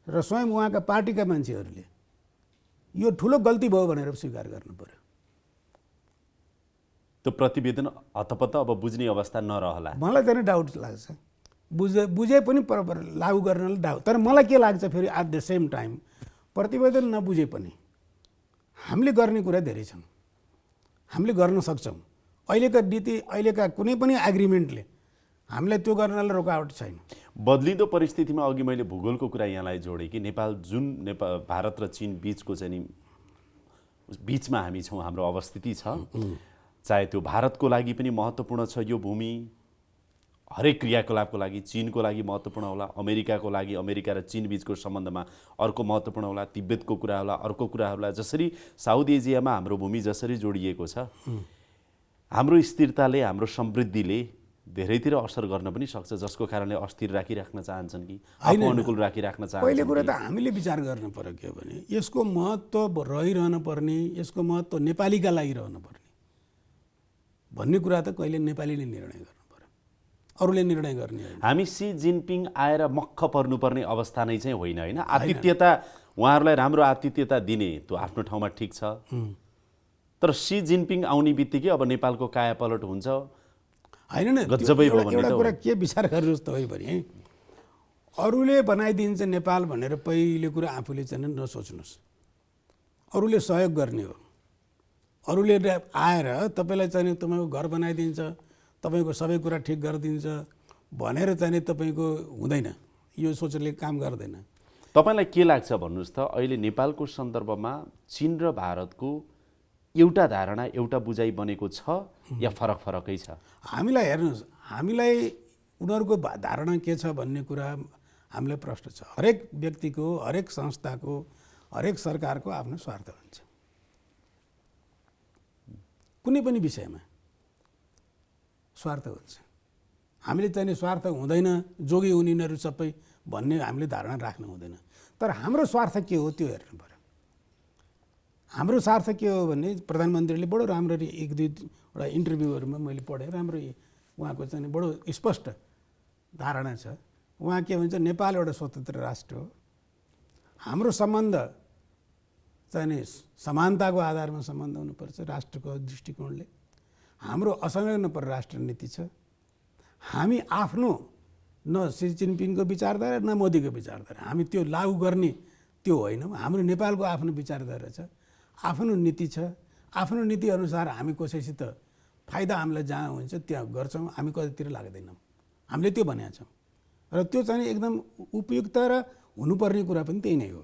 र स्वयं उहाँका पार्टीका मान्छेहरूले यो ठुलो गल्ती भयो भनेर स्वीकार गर्नु पर्यो। त्यो प्रतिवेदन हतपत्त अब बुझ्ने अवस्था नरहला। मलाई चाहिँ डाउट लाग्छ, बुझे पनि लागू गर्नलाई डाउट। तर मलाई के लाग्छ फेरि एट द सेम टाइम, प्रतिवेदन नबुझे पनि हामीले गर्ने कुरा धेरै छन्, हामीले गर्न सक्छौँ। अहिलेका नीति, अहिलेका कुनै पनि एग्रिमेन्टले हामीलाई त्यो गर्नलाई रोकावट छैन। बदलिँदो परिस्थितिमा अघि मैले भूगोलको कुरा यहाँलाई जोडेँ कि नेपाल जुन भारत र चीन बिचको चाहिँ बिचमा हामी छौँ, हाम्रो अवस्थिति छ, चाहे त्यो भारतको लागि पनि महत्त्वपूर्ण छ यो भूमि, हरेक क्रियाकलापको लागि चीनको लागि महत्त्वपूर्ण होला, अमेरिकाको लागि अमेरिका र चीन बीचको सम्बन्धमा अर्को महत्त्वपूर्ण होला, तिब्बतको कुरा होला, अर्को कुरा होला। जसरी साउथ एसियामा हाम्रो भूमि जसरी जोडिएको छ, हाम्रो स्थिरताले हाम्रो समृद्धिले धेरैतिर असर गर्न पनि सक्छ, जसको कारणले अस्थिर राखिराख्न चाहन्छन् कि आफू अनुकूल राखिराख्न चाहन्छन्। पहिले कुरा त हामीले विचार गर्नु पर्यो के भने यसको महत्त्व रहिरहन पर्ने, यसको महत्त्व नेपालीका लागि रहन पर्ने भन्ने कुरा त कहिले नेपालीले निर्णय गर्नु पर्यो, अरूले निर्णय गर्ने होइन। हामी सी जिनपिङ आएर मक्ख पर्नुपर्ने अवस्था नै चाहिँ होइन होइन। आतिथ्यता उहाँहरूलाई राम्रो आतिथ्यता दिने त्यो आफ्नो ठाउँमा ठिक छ, तर सी जिनपिङ आउने बित्तिकै अब नेपालको कायापलट हुन्छ होइन न। एउटा कुरा के विचार गर्नुहोस् त है भने अरूले बनाइदिन्छ नेपाल भनेर पहिले कुरा आफूले चाहिँ नसोच्नुहोस्। अरूले सहयोग गर्ने हो, अरूले आएर तपाईँलाई चाहिँ तपाईँको घर बनाइदिन्छ, तपाईँको सबै कुरा ठिक गरिदिन्छ भनेर चाहिँ तपाईँको हुँदैन, यो सोचले काम गर्दैन। तपाईँलाई के लाग्छ भन्नुहोस् त, अहिले नेपालको सन्दर्भमा चीन र भारतको एउटा धारणा एउटा बुझाइ बनेको छ या फरक फरकै छ? हामीलाई हेर्नुहोस्, हामीलाई उनीहरूको धारणा के छ भन्ने कुरा हामीलाई प्रश्न छ। हरेक व्यक्तिको, हरेक संस्थाको, हरेक सरकारको आफ्नो स्वार्थ हुन्छ कुनै पनि विषयमा स्वार्थ हुन्छ। हामीले चाहिँ स्वार्थ हुँदैन, जोगी उनीहरू सबै भन्ने हामीले धारणा राख्नु हुँदैन। तर हाम्रो स्वार्थ के हो त्यो हेर्नु पर्यो। हाम्रो स्वार्थ के हो भने प्रधानमन्त्रीले बडो राम्ररी एक दुईवटा इन्टरभ्यूहरूमा मैले पढेँ, राम्रो उहाँको चाहिँ बडो स्पष्ट धारणा छ। उहाँ के भन्छ, नेपाल एउटा स्वतन्त्र राष्ट्र हो, हाम्रो सम्बन्ध चाहिँ समानताको आधारमा सम्बन्ध हुनुपर्छ राष्ट्रको दृष्टिकोणले। हाम्रो असंलग्न परराष्ट्र नीति छ। हामी आफ्नो न सी जिनपिङको विचारधारा न मोदीको विचारधारा हामी त्यो लागू गर्ने त्यो होइन। हाम्रो नेपालको आफ्नो विचारधारा छ, आफ्नो नीति छ। आफ्नो नीति अनुसार हामी कसैसित फाइदा हामीलाई जहाँ हुन्छ त्यहाँ गर्छौँ, हामी कतैतिर लाग्दैनौँ। हामीले त्यो भनेका छौँ र त्यो चाहिँ एकदम उपयुक्त र हुनुपर्ने कुरा पनि त्यही नै हो।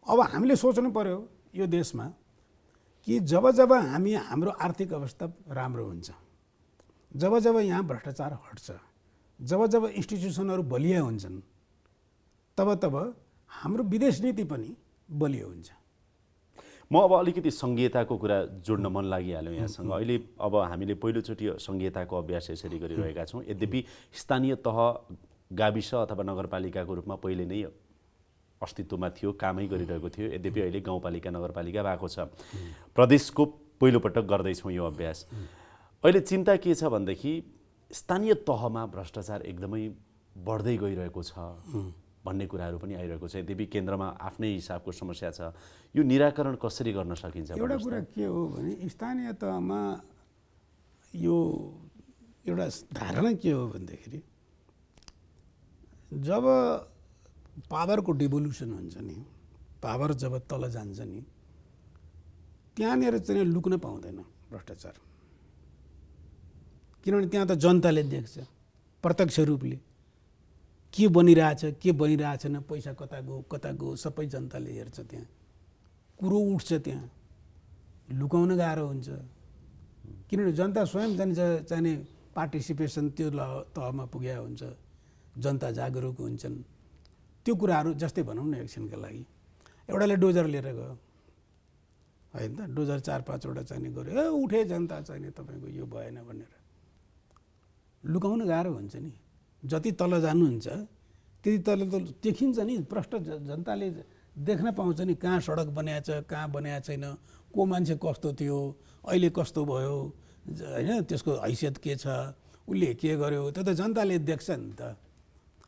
अब हामीले सोच्नु पर्यो यो देशमा कि जब जब हाम्रो आर्थिक अवस्था राम्रो हुन्छ, जब जब यहाँ भ्रष्टाचार हट्छ, जब जब इन्स्टिट्युसनहरू बलिया हुन्छन्, तब तब हाम्रो विदेश नीति पनि बलियो हुन्छ। म अब अलिकति सङ्घीयताको कुरा जोड्न मन लागिहाल्यो यहाँसँग। अहिले अब हामीले पहिलोचोटि सङ्घीयताको अभ्यास यसरी गरिरहेका छौँ। यद्यपि स्थानीय तह, गाविस अथवा नगरपालिकाको रूपमा पहिले नै अस्तित्वमा थियो, कामै गरिरहेको थियो। यद्यपि अहिले गाउँपालिका नगरपालिका भएको छ। प्रदेशको पहिलोपटक गर्दैछौँ यो अभ्यास। अहिले चिन्ता के छ भनेदेखि स्थानीय तहमा भ्रष्टाचार एकदमै बढ्दै गइरहेको छ भन्ने कुराहरू पनि आइरहेको छ। यद्यपि केन्द्रमा आफ्नै हिसाबको समस्या छ, यो निराकरण कसरी गर्न सकिन्छ? एउटा कुरा के हो भने स्थानीय तहमा यो एउटा धारणा के हो भनेदेखि जब पावरको डिभोल्युसन हुन्छ नि, पावर जब तल जान्छ नि, त्यहाँनिर चाहिँ लुक्न पाउँदैन भ्रष्टाचार। किनभने त्यहाँ त जनताले देख्छ प्रत्यक्ष रूपले के बनिरहेछ, के बनिरहेछन्, पैसा कता गयो सबै जनताले हेर्छ। त्यहाँ कुरो उठ्छ, त्यहाँ लुकाउन गाह्रो हुन्छ। किनभने जनता स्वयं चाहिने पार्टिसिपेसन त्यो तहमा पुगेको हुन्छ, जनता जागरुक हुन्छन्। त्यो कुराहरू जस्तै भनौँ न, एक्सनका लागि एउटाले डोजर लिएर गयो होइन त, डोजर 4-5वटा चाहिने गऱ्यो, उठे जनता चाहिने तपाईँको यो भएन भनेर लुकाउन गाह्रो हुन्छ नि। जति तल जानुहुन्छ त्यति तल त देखिन्छ नि, प्रष्ट जनताले देख्न पाउँछ नि, कहाँ सडक बनाएको छ, कहाँ बनाएको छैन, को मान्छे कस्तो थियो, अहिले कस्तो भयो होइन, त्यसको हैसियत के छ, उसले के गर्यो, त्यो त जनताले देख्छ नि त।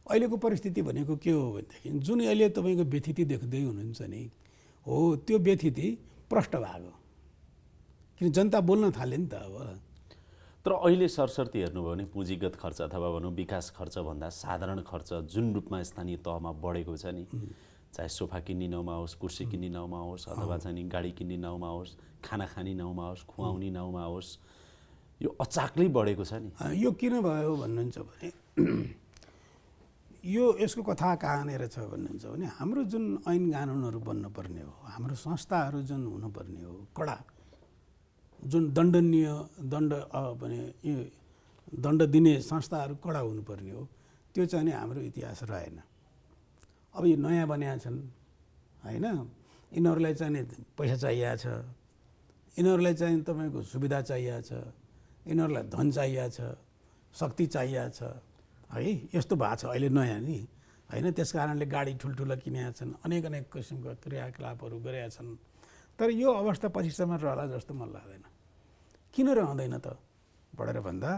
अहिलेको परिस्थिति भनेको के हो भनेदेखि जुन अहिले तपाईँको व्यथिति देख्दै हुनुहुन्छ नि, हो त्यो व्यथिति प्रष्ट भएको, किन जनता बोल्न थाल्यो नि त। अब तर अहिले सरसर्ती हेर्नुभयो भने पुँजीगत खर्च अथवा भनौँ विकास खर्च भन्दा साधारण खर्च जुन रूपमा स्थानीय तहमा बढेको छ नि, चाहे सोफा किन्ने नाउँमा होस्, कुर्सी किन्ने नाउँमा होस्, अथवा चाहिँ गाडी किन्ने नाउँमा होस्, खाना खाने नाउँमा होस्, खुवाउने नाउँमा होस्, यो अचाक्लै बढेको छ नि। यो किन भयो भन्नुहुन्छ भने यो यसको कथा कहाँनिर छ भन्नुहुन्छ भने हाम्रो जुन ऐन कानुनहरू बन्नुपर्ने हो, हाम्रो संस्थाहरू जुन हुनुपर्ने हो, कडा जुन दण्डनीय दण्ड भने दण्ड दिने संस्थाहरू कडा हुनुपर्ने हो। त्यो चाहिँ नि हाम्रो इतिहास रहेन। अब यो नयाँ बनिया छन् होइन, यिनीहरूलाई चाहिँ नि पैसा चाहिएको छ, यिनीहरूलाई चाहिँ तपाईँको सुविधा चाहिएको छ, यिनीहरूलाई धन चाहिएको छ, शक्ति चाहिएको छ है। यस्तो भएको छ अहिले नयाँ नि होइन। त्यस कारणले गाडी ठुल्ठुला किनेका छन्, अनेक अनेक किसिमका क्रियाकलापहरू गरेका छन्। तर यो अवस्था पछिसम्म रहला जस्तो मलाई लाग्दैन। किन रहँदैन त बढेर भन्दा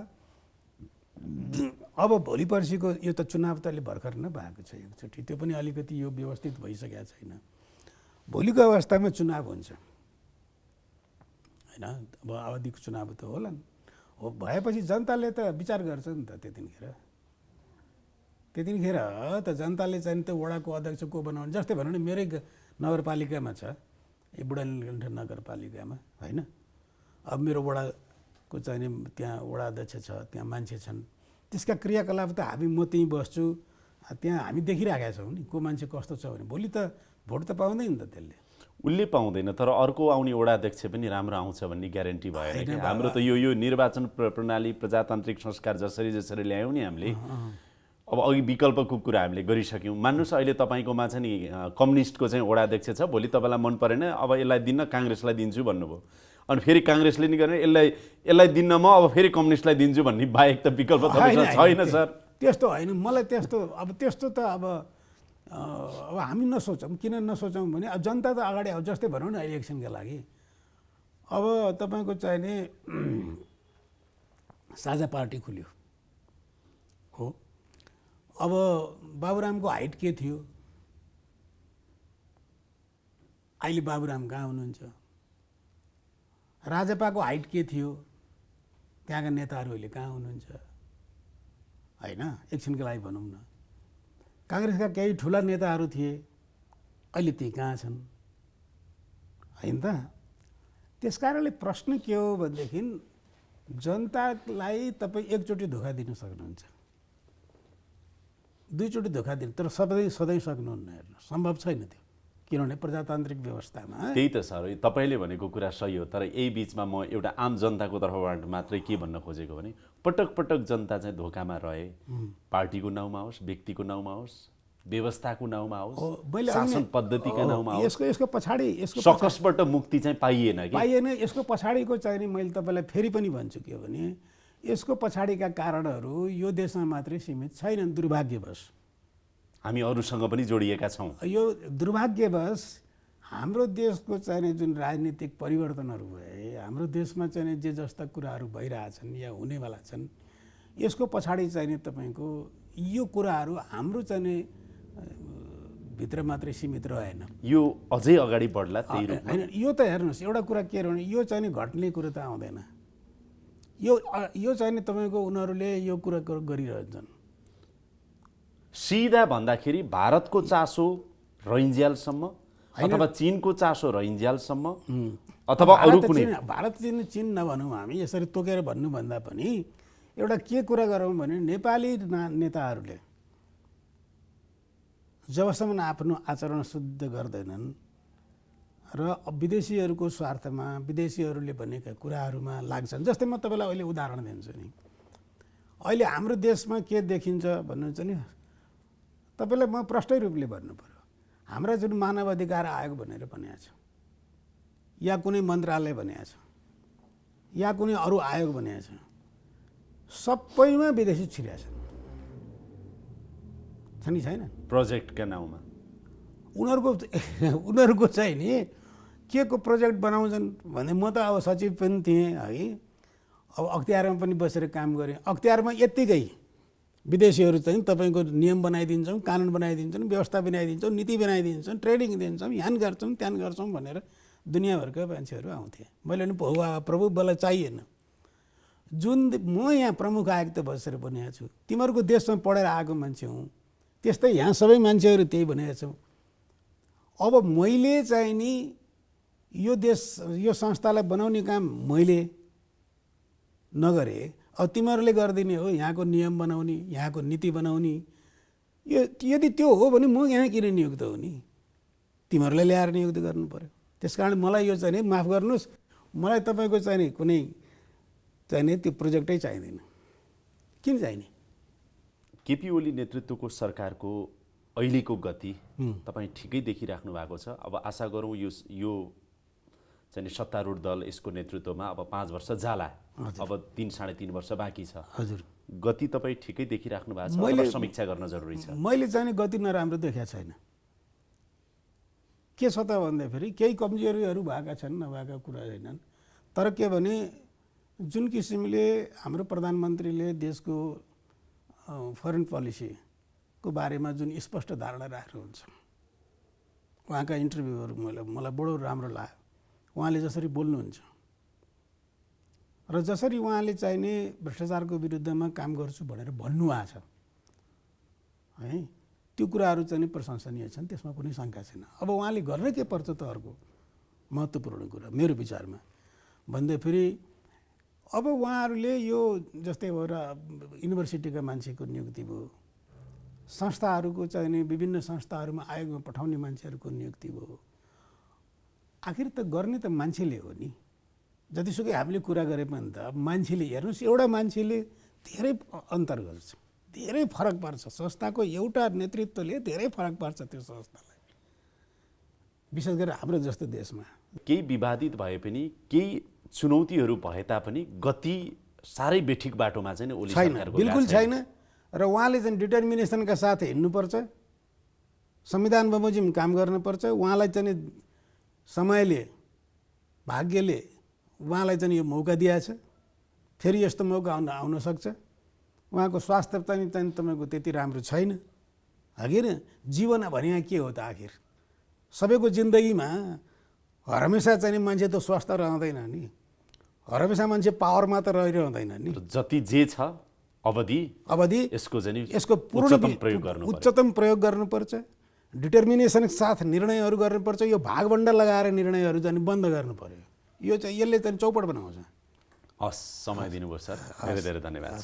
अब भोलि पर्सिको यो त चुनाव त अहिले भर्खर नै भएको छ एकचोटि, त्यो पनि अलिकति यो व्यवस्थित भइसकेको छैन। भोलिको अवस्थामा चुनाव हुन्छ होइन, अब अवधिको चुनाव त होला नि, हो भएपछि जनताले त विचार गर्छ नि त। त्यतिखेर त जनताले चाहिँ त्यो वडाको अध्यक्ष को बनाउने, जस्तै भनौँ न मेरै नगरपालिकामा छ, यो बुढानीलकण्ठ नगरपालिकामा होइन। अब मेरो वडाको चाहिँ त्यहाँ वडा अध्यक्ष छ, त्यहाँ मान्छे छन्, त्यसका क्रियाकलाप त म त्यहीँ बस्छु, त्यहाँ हामी देखिरहेका छौँ नि को मान्छे कस्तो छ भने। भोलि त भोट त पाउँदैन त त्यसले, उसले पाउँदैन, तर अर्को आउने वडा अध्यक्ष पनि राम्रो आउँछ भन्ने ग्यारेन्टी भएन कि। हाम्रो त यो निर्वाचन प्रणाली प्रजातान्त्रिक संस्कार जसरी ल्यायौँ नि हामीले, अब अघि विकल्पको कुरा हामीले गरिसक्यौँ। मान्नुहोस् अहिले तपाईँकोमा चाहिँ नि कम्युनिस्टको चाहिँ वडा अध्यक्ष छ, भोलि तपाईँलाई मन परेन, अब यसलाई दिन्न काङ्ग्रेसलाई दिन्छु भन्नुभयो, अनि फेरि काङ्ग्रेसले नि गरेन यसलाई दिन्न म अब फेरि कम्युनिस्टलाई दिन्छु भन्ने बाहेक त विकल्प तपाईँसँग छैन सर। त्यस्तो होइन, मलाई त्यस्तो त अब हामी नसोचौँ। किन नसोचौँ भने अब जनता त अगाडि आउँछ। जस्तै भनौँ न इलेक्सनका लागि अब तपाईँको चाहिने साझा पार्टी खुल्यो हो। अब बाबुरामको हाइट के थियो, अहिले बाबुराम कहाँ हुनुहुन्छ? राजपाको हाइट के थियो, त्यहाँका नेताहरू अहिले कहाँ हुनुहुन्छ होइन। एकछिनको लागि भनौँ न, काङ्ग्रेसका केही ठुला नेताहरू थिए, अहिले ती कहाँ छन् होइन त। त्यस कारणले प्रश्न के हो भनेदेखि जनतालाई तपाईँ एकचोटि धोका दिन सक्नुहुन्छ, दुईचोटि धोका दिन, तर सधैँ सक्नुहुन्न। हेर्नु सम्भव छैन त्यो, किनभने प्रजातान्त्रिक व्यवस्थामा। त्यही त सर, तपाईँले भनेको कुरा सही हो, तर यही बिचमा म एउटा आम जनताको तर्फबाट मात्रै के भन्न खोजेको भने पटक पटक जनता चाहिँ धोकामा रहे, पार्टीको नाउँमा होस्, व्यक्तिको नाउँमा होस्, व्यवस्थाको नाउँमा होस्, शासन पद्धतिका नाउँमा होस्, यसको पछाडि सकसबाट मुक्ति चाहिँ पाइएन। यसको पछाडिको चाहिँ मैले तपाईँलाई फेरि पनि भन्छु के भने यसको पछाडिका कारणहरू यो देशमा मात्रै सीमित छैनन्। दुर्भाग्यवश हामी अरूसँग पनि जोडिएका छौँ। यो दुर्भाग्यवश हाम्रो देशको चाहिँ जुन राजनीतिक परिवर्तनहरू भए, हाम्रो देशमा चाहिँ जे जस्ता कुराहरू भइरहेछन् या हुनेवाला छन्, यसको पछाडि चाहिँ तपाईँको यो कुराहरू हाम्रो चाहिँ भित्र मात्रै सीमित रहेन। यो अझै अगाडि बढ्ला त्यही रूपमा होइन। यो त हेर्नुहोस्, एउटा कुरा के भने यो चाहिँ घट्ने कुरो त आउँदैन। यो चाहिँ तपाईँको उनीहरूले यो कुरा गरिरहेछन्। सिधा भन्दाखेरि भारतको चासो रहिन्ज्यालसम्म अथवा चीनको चासो रहिन्ज्यालसम्म अथवा अरू कुनै, भारत चीन नभनौँ हामी, यसरी तोकेर भन्नुभन्दा पनि एउटा के कुरा गरौँ भने नेपाली नेताहरूले जबसम्म आफ्नो आचरण शुद्ध गर्दैनन् र विदेशीहरूको स्वार्थमा विदेशीहरूले भनेका कुराहरूमा लाग्छन्। जस्तै म तपाईँलाई अहिले उदाहरण दिन्छु नि, अहिले हाम्रो देशमा के देखिन्छ भन्नुहुन्छ नि, तपाईँलाई म प्रष्टै रूपले भन्नु पर्यो, हाम्रा जुन मानव अधिकार आयोग भनेर भनेको छ, या कुनै मन्त्रालय भनेको छ, या कुनै अरू आयोग भनेको छ, सबैमा विदेशी छिरेका छन् कि छैन? प्रोजेक्टका नाउँमा उनीहरूको चाहिँ नि के को प्रोजेक्ट बनाउँछन् भने म त अब सचिव पनि थिएँ है, अब अख्तियारमा पनि बसेर काम गरेँ। अख्तियारमा यत्तिकै विदेशीहरू चाहिँ तपाईँको नियम बनाइदिन्छौँ, कानुन बनाइदिन्छन्, व्यवस्था बनाइदिन्छौँ, नीति बनाइदिन्छौँ, ट्रेनिङ दिन्छौँ, यहाँ गर्छौँ त्यहाँ गर्छौँ भनेर दुनियाँभरका मान्छेहरू आउँथे। मैले पनि प्रभु मलाई चाहिएन। जुन म यहाँ प्रमुख आयुक्त बसेर बनेको छु, तिमीहरूको देशमा पढेर आएको मान्छे हुँ, त्यस्तै यहाँ सबै मान्छेहरू त्यही भनेका छौँ। अब मैले चाहिँ नि यो देश यो संस्थालाई बनाउने काम मैले नगरे, अब तिमीहरूले गरिदिने हो यहाँको नियम बनाउने, यहाँको नीति बनाउने। यो यदि त्यो हो भने म यहाँ किन नियुक्त हो नि? तिमीहरूलाई ल्याएर नियुक्त गर्नु पर्यो। त्यस कारण मलाई यो चाहिँ नि माफ गर्नुहोस्, मलाई तपाईँको चाहिँ नि कुनै चाहिँ नि त्यो प्रोजेक्टै चाहिँदैन। किन चाहिने? केपी ओली नेतृत्वको सरकारको अहिलेको गति तपाईँ ठिकै देखिराख्नु भएको छ। अब आशा गरौँ यो चाहिँ सत्तारूढ दल यसको नेतृत्वमा अब 5 वर्ष जाला, अब 3-3.5 वर्ष बाँकी छ। हजुर, गति तपाईँ ठिकै देखिराख्नु भएको छ, अथवा समीक्षा गर्न जरुरी छ? मैले चाहिँ गति नराम्रो देखेको छैन। के छ त भन्दाखेरि केही कमजोरीहरू भएका छन्, नभएका कुरा छैनन्। तर के भने जुन किसिमले हाम्रो प्रधानमन्त्रीले देशको फरेन पोलिसीको बारेमा जुन स्पष्ट धारणा राख्नुहुन्छ, उहाँका इन्टरभ्यूहरू मलाई बडो राम्रो लाग्यो। उहाँले जसरी बोल्नुहुन्छ र जसरी उहाँले चाहिने भ्रष्टाचारको विरुद्धमा काम गर्छु भनेर भन्नुभएको छ है, त्यो कुराहरू चाहिँ प्रशंसनीय छन्, त्यसमा कुनै शङ्का छैन। अब उहाँले गर्ने के पर्छ त अर्को महत्त्वपूर्ण कुरा मेरो विचारमा भन्दा फेरि अब उहाँहरूले यो जस्तै भएर युनिभर्सिटीका मान्छेको नियुक्ति भयो, संस्थाहरूको चाहिने विभिन्न संस्थाहरूमा आयोगमा पठाउने मान्छेहरूको नियुक्ति भयो। आखिर त गर्ने त मान्छेले हो नि। जतिसुकै हामीले कुरा गरे पनि त मान्छेले हेर्नुहोस्, एउटा मान्छेले धेरै अन्तर गर्छ, धेरै फरक पर्छ। संस्थाको एउटा नेतृत्वले धेरै फरक पर्छ त्यो संस्थालाई, विशेष गरेर हाम्रो जस्तो देशमा। केही विवादित भए पनि, केही चुनौतीहरू भए तापनि गति साह्रै बेठिक बाटोमा चाहिँ ओली सरकारको बिल्कुल छैन। र उहाँले चाहिँ डिटर्मिनेसनका साथ हिँड्नुपर्छ, संविधान बमोजिम काम गर्नुपर्छ। उहाँलाई चाहिँ समयले, भाग्यले उहाँलाई चाहिँ यो मौका दिएछ, फेरि यस्तो मौका आउन सक्छ। उहाँको स्वास्थ्य चाहिँ तपाईँको त्यति राम्रो छैन, हगिन? जीवन भने के हो त? आखिर सबैको जिन्दगीमा हरमेसा चाहिँ मान्छे त स्वस्थ रहँदैन नि, हरमेसा मान्छे पावरमा त रहिरहँदैन नि। जति जे छ अवधि यसको उच्चतम प्रयोग गर्नुपर्छ, डिटर्मिनेसन साथ निर्णयहरू गर्नुपर्छ। यो भागबण्ड लगाएर निर्णयहरू चाहिँ बन्द गर्नु पर्यो। यो चाहिँ यसले चाहिँ चौपट बनाउँछ। हस्, समय दिनुभयो सर, धेरै धेरै धन्यवाद।